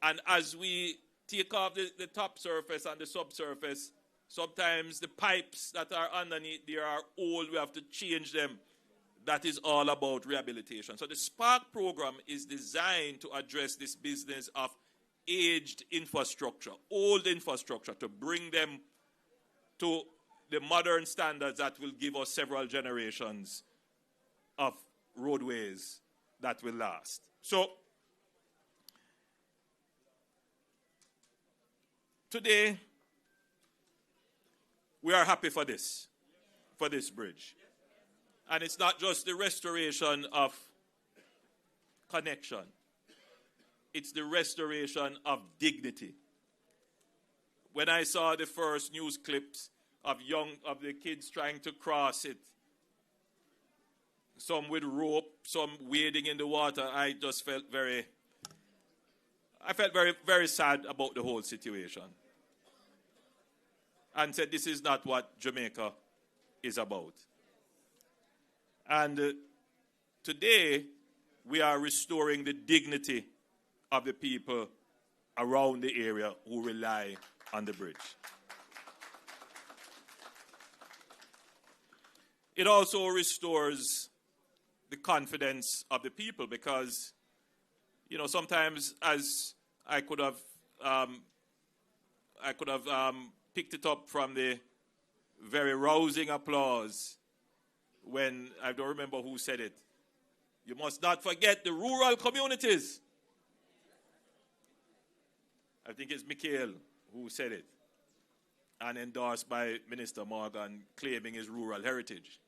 And as we take off the top surface and the subsurface, sometimes the pipes that are underneath there are old. We have to change them. That is all about rehabilitation. So the Spark program is designed to address this business of aged infrastructure, old infrastructure, to bring them to the modern standards that will give us several generations of roadways that will last. So today, we are happy for this bridge. And it's not just the restoration of connection. It's the restoration of dignity. When I saw the first news clips of the kids trying to cross it, some with rope, some wading in the water, I just felt very very sad about the whole situation. And said, this is not what Jamaica is about. And today, we are restoring the dignity of the people around the area who rely on the bridge. It also restores the confidence of the people because, sometimes as I could have picked it up from the very rousing applause when, I don't remember who said it, you must not forget the rural communities. I think it's Mikhail who said it, and endorsed by Minister Morgan, claiming his rural heritage.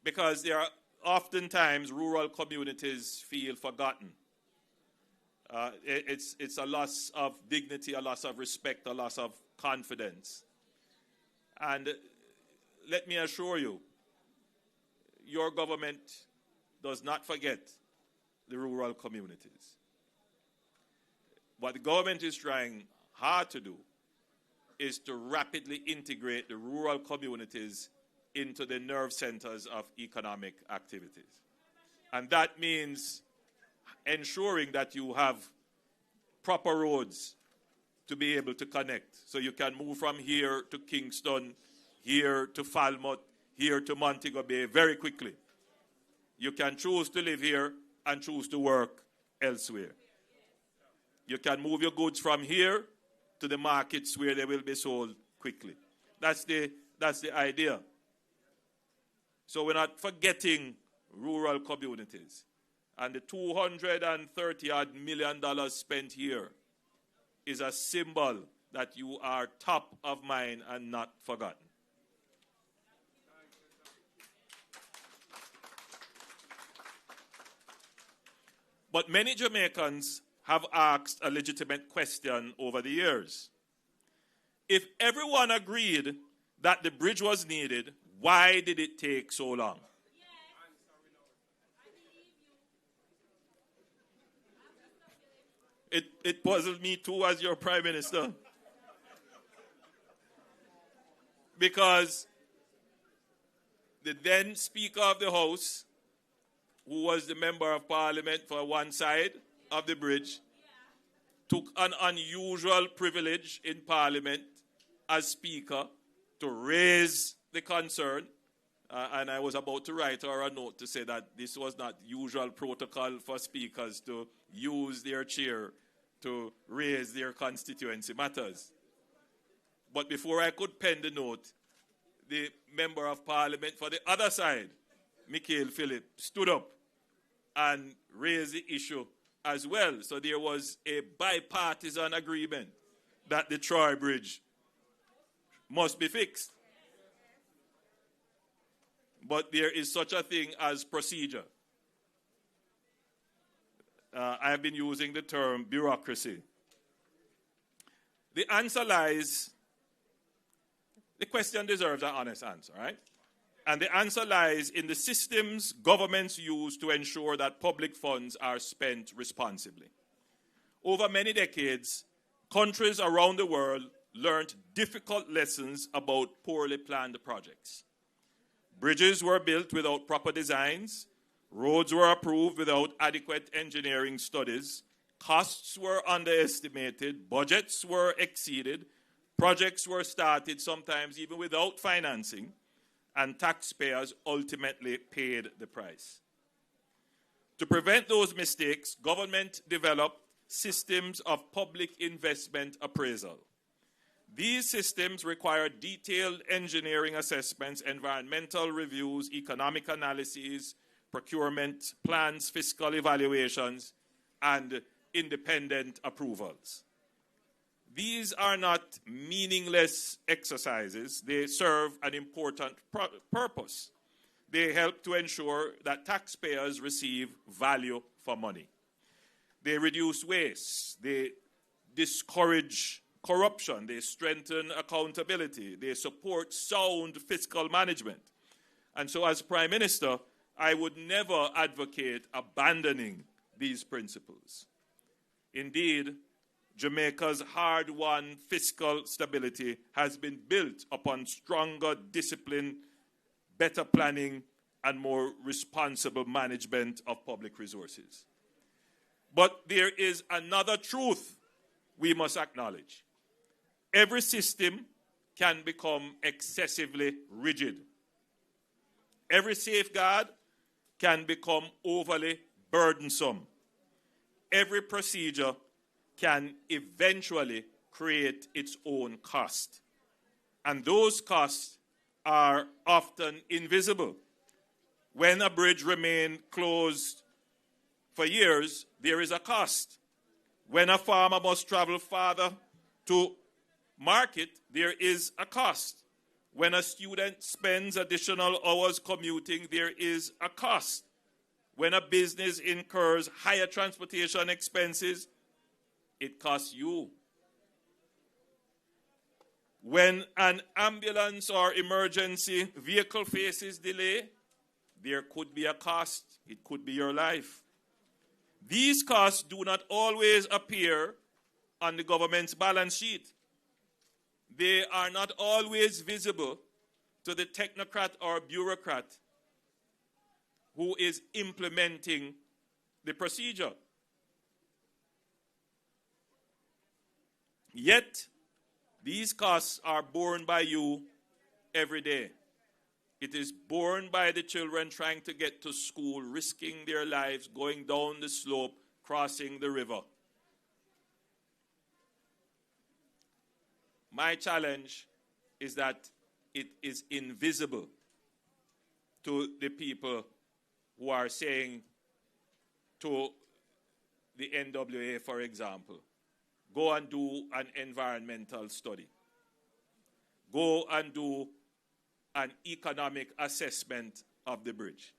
Because there are oftentimes rural communities feel forgotten. It's a loss of dignity, a loss of respect, a loss of confidence. And let me assure you, your government does not forget the rural communities. What the government is trying hard to do is to rapidly integrate the rural communities into the nerve centers of economic activities. And that means ensuring that you have proper roads to be able to connect. So you can move from here to Kingston, here to Falmouth, here to Montego Bay very quickly. You can choose to live here and choose to work elsewhere. You can move your goods from here to the markets where they will be sold quickly. That's the idea. So we're not forgetting rural communities. And the $230 million spent here is a symbol that you are top of mind and not forgotten. But many Jamaicans have asked a legitimate question over the years. If everyone agreed that the bridge was needed, why did it take so long? It puzzled me too as your Prime Minister. Because the then Speaker of the House, who was the Member of Parliament for one side of the bridge, took an unusual privilege in Parliament as Speaker to raise the concern And I was about to write her a note to say that this was not usual protocol for speakers to use their chair to raise their constituency matters. But before I could pen the note, the Member of Parliament for the other side, Michael Phillips, stood up and raised the issue as well. So there was a bipartisan agreement that the Troy Bridge must be fixed. But there is such a thing as procedure. I have been using the term bureaucracy. The answer lies, the question deserves an honest answer, right? And the answer lies in the systems governments use to ensure that public funds are spent responsibly. Over many decades, countries around the world learned difficult lessons about poorly planned projects. Bridges were built without proper designs, roads were approved without adequate engineering studies, costs were underestimated, budgets were exceeded, projects were started sometimes even without financing, and taxpayers ultimately paid the price. To prevent those mistakes, government developed systems of public investment appraisal. These systems require detailed engineering assessments, environmental reviews, economic analyses, procurement plans, fiscal evaluations, and independent approvals. These are not meaningless exercises. They serve an important purpose. They help to ensure that taxpayers receive value for money. They reduce waste. They discourage corruption. They strengthen accountability. They support sound fiscal management. And so as Prime Minister, I would never advocate abandoning these principles. Indeed, Jamaica's hard-won fiscal stability has been built upon stronger discipline, better planning, and more responsible management of public resources. But there is another truth we must acknowledge. Every system can become excessively rigid. Every safeguard can become overly burdensome. Every procedure can eventually create its own cost. And those costs are often invisible. When a bridge remains closed for years, there is a cost. When a farmer must travel farther to market, there is a cost. When a student spends additional hours commuting, there is a cost. When a business incurs higher transportation expenses, it costs you. When an ambulance or emergency vehicle faces delay, there could be a cost. It could be your life. These costs do not always appear on the government's balance sheet. They are not always visible to the technocrat or bureaucrat who is implementing the procedure. Yet, these costs are borne by you every day. It is borne by the children trying to get to school, risking their lives, going down the slope, crossing the river. My challenge is that it is invisible to the people who are saying to the NWA, for example, go and do an environmental study. Go and do an economic assessment of the bridge.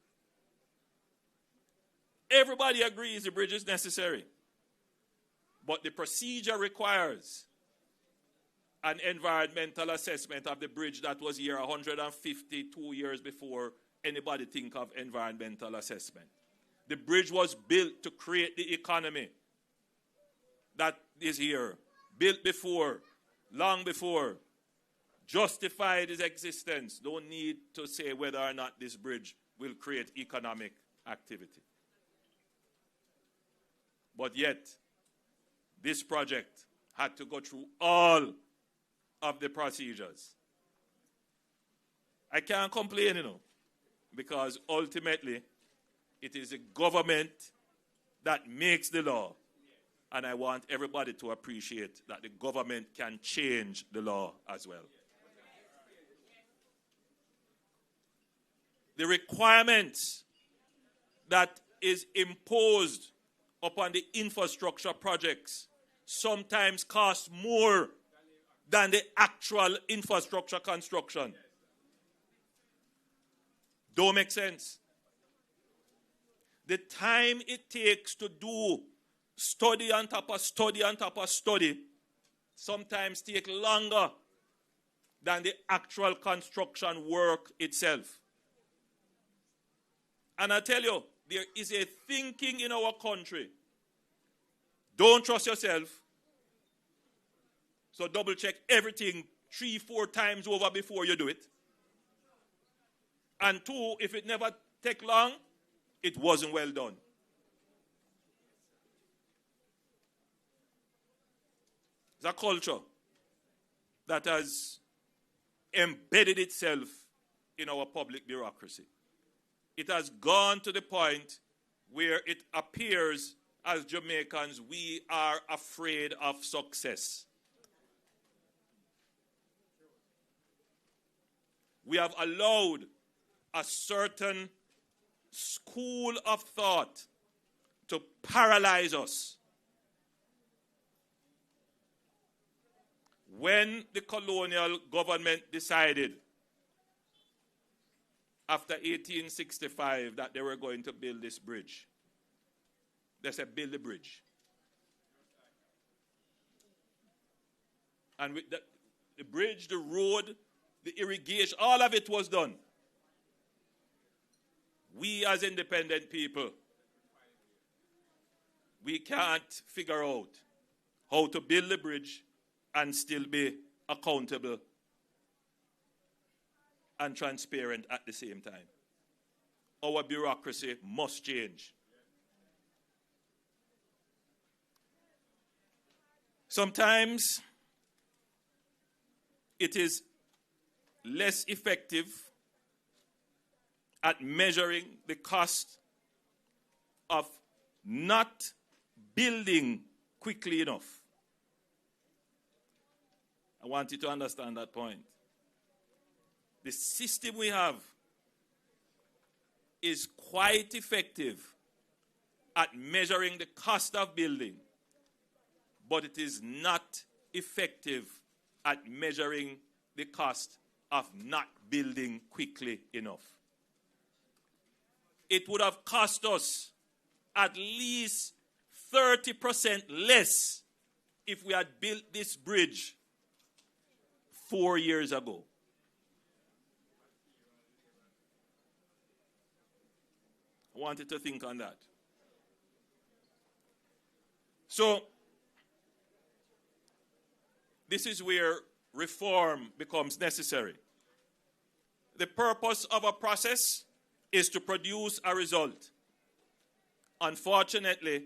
Everybody agrees the bridge is necessary, but the procedure requires an environmental assessment of the bridge that was here 152 years before anybody think of environmental assessment. The bridge was built to create the economy that is here, built before, long before, justified its existence. Don't need to say whether or not this bridge will create economic activity. But yet, this project had to go through all of the procedures. I can't complain, because ultimately it is the government that makes the law. And I want everybody to appreciate that the government can change the law as well. The requirements that is imposed upon the infrastructure projects sometimes cost more than the actual infrastructure construction. Don't make sense. The time it takes to do study on top of study on top of study sometimes take longer than the actual construction work itself. And I tell you, there is a thinking in our country. Don't trust yourself. So double check everything 3-4 times over before you do it. And 2, if it never take long, it wasn't well done. It's a culture that has embedded itself in our public bureaucracy. It has gone to the point where it appears as Jamaicans we are afraid of success. We have allowed a certain school of thought to paralyze us. When the colonial government decided after 1865 that they were going to build this bridge, they said, build the bridge. And with the bridge, the road, the irrigation, all of it was done. We as independent people, we can't figure out how to build the bridge and still be accountable and transparent at the same time. Our bureaucracy must change. Sometimes it is less effective at measuring the cost of not building quickly enough. I want you to understand that point. The system we have is quite effective at measuring the cost of building, but it is not effective at measuring the cost of not building quickly enough. It would have cost us at least 30% less if we had built this bridge 4 years ago. I wanted to think on that. So, this is where reform becomes necessary. The purpose of a process is to produce a result. Unfortunately,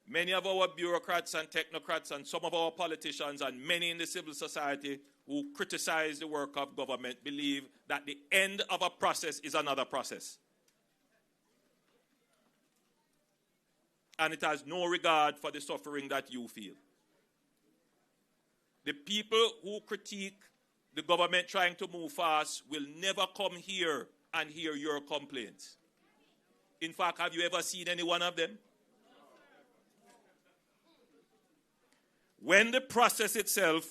many of our bureaucrats and technocrats and some of our politicians and many in the civil society who criticize the work of government believe that the end of a process is another process. And it has no regard for the suffering that you feel. The people who critique the government trying to move fast will never come here and hear your complaints. In fact, have you ever seen any one of them? When the process itself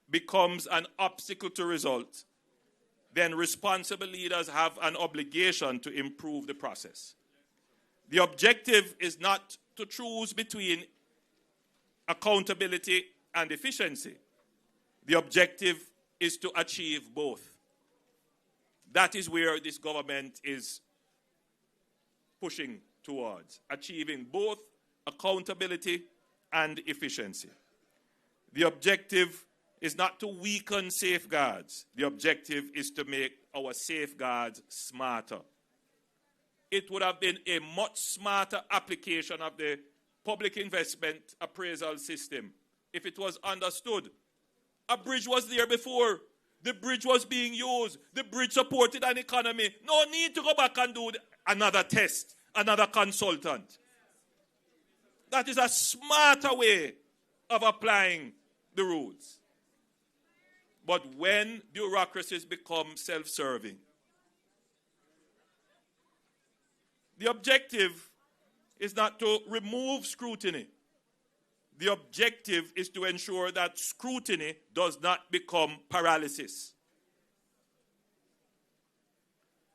becomes an obstacle to result, then responsible leaders have an obligation to improve the process. The objective is not to choose between accountability and efficiency. The objective is to achieve both. That is where this government is pushing towards, achieving both accountability and efficiency. The objective is not to weaken safeguards. The objective is to make our safeguards smarter. It would have been a much smarter application of the public investment appraisal system if it was understood. A bridge was there before. The bridge was being used. The bridge supported an economy. No need to go back and do another test, another consultant. That is a smarter way of applying the rules. But when bureaucracies become self-serving, the objective is not to remove scrutiny. The objective is to ensure that scrutiny does not become paralysis.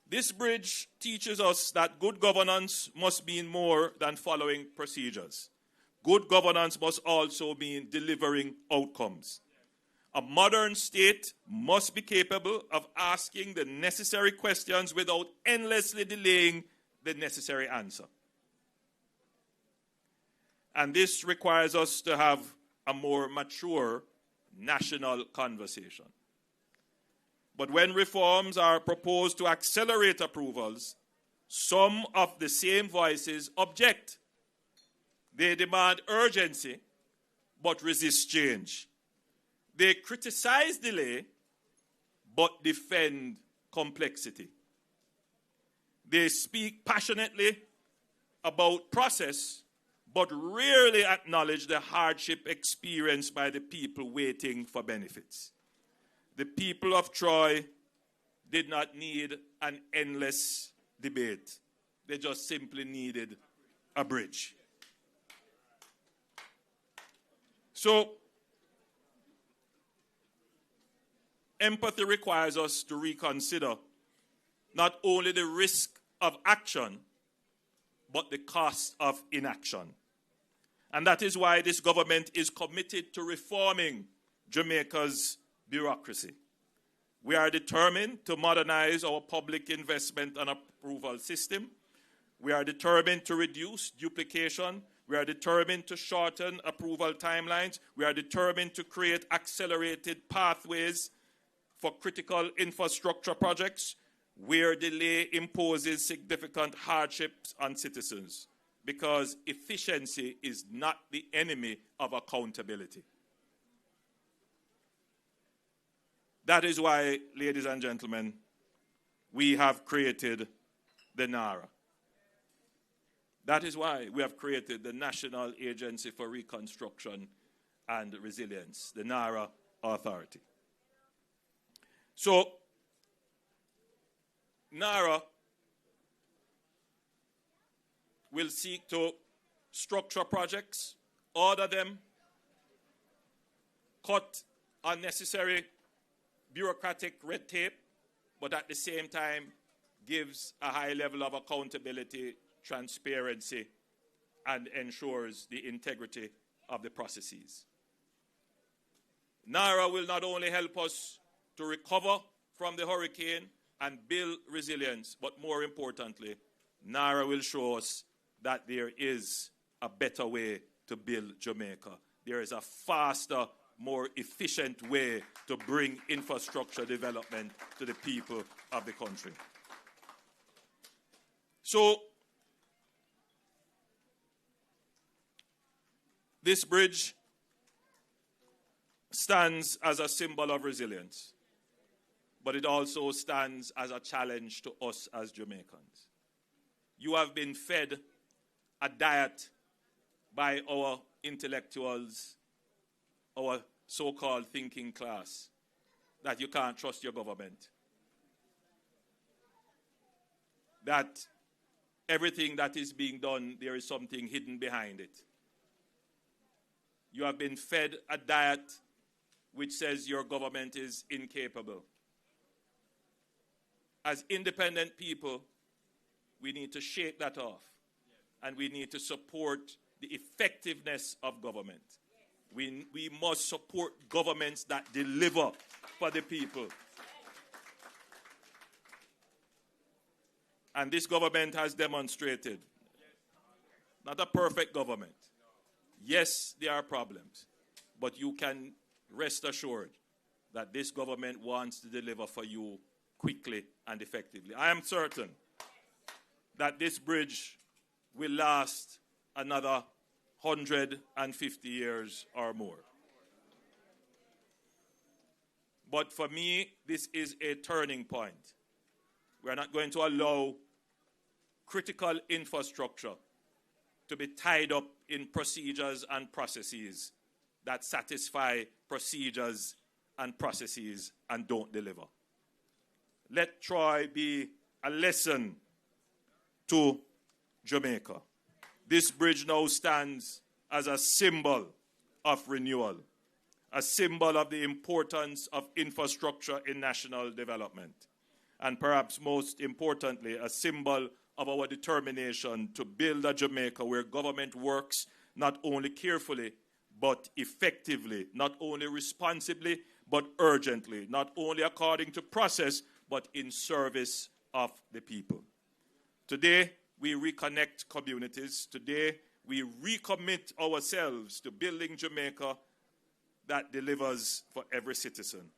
This bridge teaches us that good governance must mean more than following procedures. Good governance must also mean delivering outcomes. A modern state must be capable of asking the necessary questions without endlessly delaying the necessary answer. And this requires us to have a more mature national conversation. But when reforms are proposed to accelerate approvals, some of the same voices object. They demand urgency, but resist change. They criticize delay, but defend complexity. They speak passionately about process, but rarely acknowledge the hardship experienced by the people waiting for benefits. The people of Troy did not need an endless debate. They just simply needed a bridge. So, empathy requires us to reconsider not only the risk of action, but the cost of inaction. And that is why this government is committed to reforming Jamaica's bureaucracy. We are determined to modernize our public investment and approval system. We are determined to reduce duplication. We are determined to shorten approval timelines. We are determined to create accelerated pathways for critical infrastructure projects where delay imposes significant hardships on citizens, because efficiency is not the enemy of accountability. That is why, ladies and gentlemen, we have created the NARA. That is why we have created the National Agency for Reconstruction and Resilience, the NARA Authority. So, NARA will seek to structure projects, order them, cut unnecessary bureaucratic red tape, but at the same time gives a high level of accountability, transparency, and ensures the integrity of the processes. NARA will not only help us to recover from the hurricane and build resilience, but more importantly, NARA will show us that there is a better way to build Jamaica. There is a faster, more efficient way to bring infrastructure development to the people of the country. So, this bridge stands as a symbol of resilience, but it also stands as a challenge to us as Jamaicans. You have been fed a diet by our intellectuals, our so-called thinking class, that you can't trust your government, that everything that is being done, there is something hidden behind it. You have been fed a diet which says your government is incapable. As independent people, we need to shake that off, and we need to support the effectiveness of government. We must support governments that deliver for the people. And this government has demonstrated, not a perfect government. Yes, there are problems, but you can rest assured that this government wants to deliver for you quickly and effectively. I am certain that this bridge will last another 150 years or more. But for me, this is a turning point. We are not going to allow critical infrastructure to be tied up in procedures and processes that satisfy procedures and processes and don't deliver. Let Troy be a lesson to Jamaica. This bridge now stands as a symbol of renewal, a symbol of the importance of infrastructure in national development, and perhaps most importantly, a symbol of our determination to build a Jamaica where government works not only carefully, but effectively, not only responsibly, but urgently, not only according to process, but in service of the people. Today, we reconnect communities. Today, we recommit ourselves to building Jamaica that delivers for every citizen.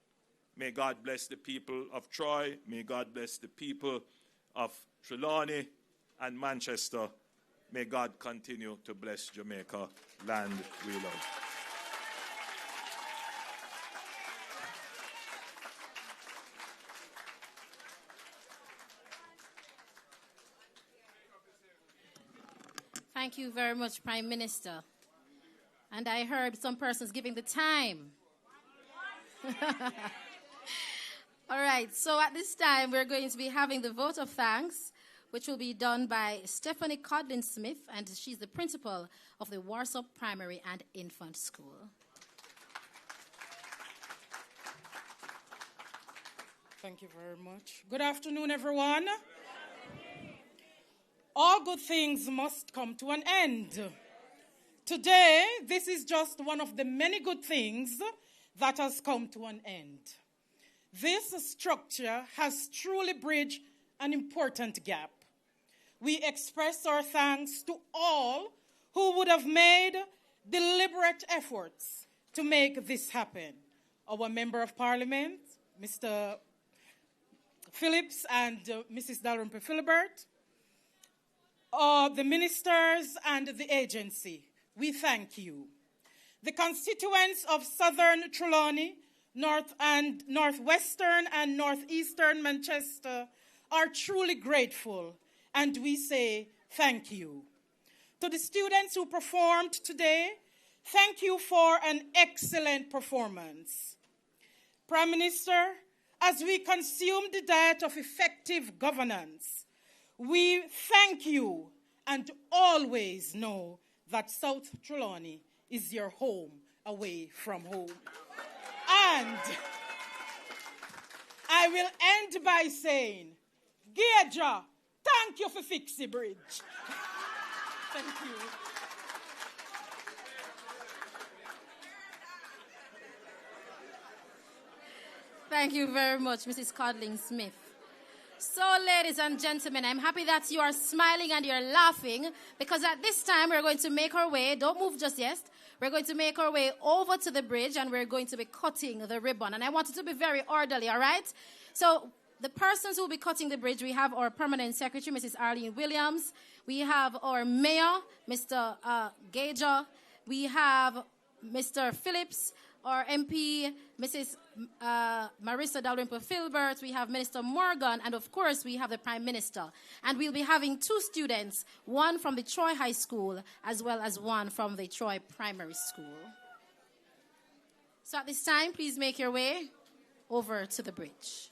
May God bless the people of Troy. May God bless the people of Trelawny and Manchester. May God continue to bless Jamaica, land we love. Thank you very much, Prime Minister. And I heard some persons giving the time. All right, so at this time, we're going to be having the vote of thanks, which will be done by Stephanie Codlin-Smith, and she's the principal of the Warsaw Primary and Infant School. Thank you very much. Good afternoon, everyone. All good things must come to an end. Today, this is just one of the many good things that has come to an end. This structure has truly bridged an important gap. We express our thanks to all who would have made deliberate efforts to make this happen. Our Member of Parliament, Mr. Phillips and Mrs. Dalrymple-Philibert, the ministers and the agency, we thank you. The constituents of Southern Trelawny, Northwestern and Northeastern Manchester are truly grateful, and we say thank you. To the students who performed today, thank you for an excellent performance. Prime Minister, as we consume the diet of effective governance, we thank you and always know that South Trelawny is your home away from home. And I will end by saying, Geja, thank you for fixing the bridge. Thank you. Thank you very much, Mrs. Codling-Smith. So, ladies and gentlemen, I'm happy that you are smiling and you're laughing, because at this time we're going to make our way, don't move just yet, we're going to make our way over to the bridge and we're going to be cutting the ribbon. And I want it to be very orderly, all right? So, the persons who will be cutting the bridge, we have our permanent secretary, Mrs. Arlene Williams. We have our mayor, Mr. Geja. We have Mr. Phillips, our MP, Mrs. Marissa Dalrymple-Philibert. We have Minister Morgan, and of course, we have the Prime Minister. And we'll be having two students, one from the Troy High School, as well as one from the Troy Primary School. So at this time, please make your way over to the bridge.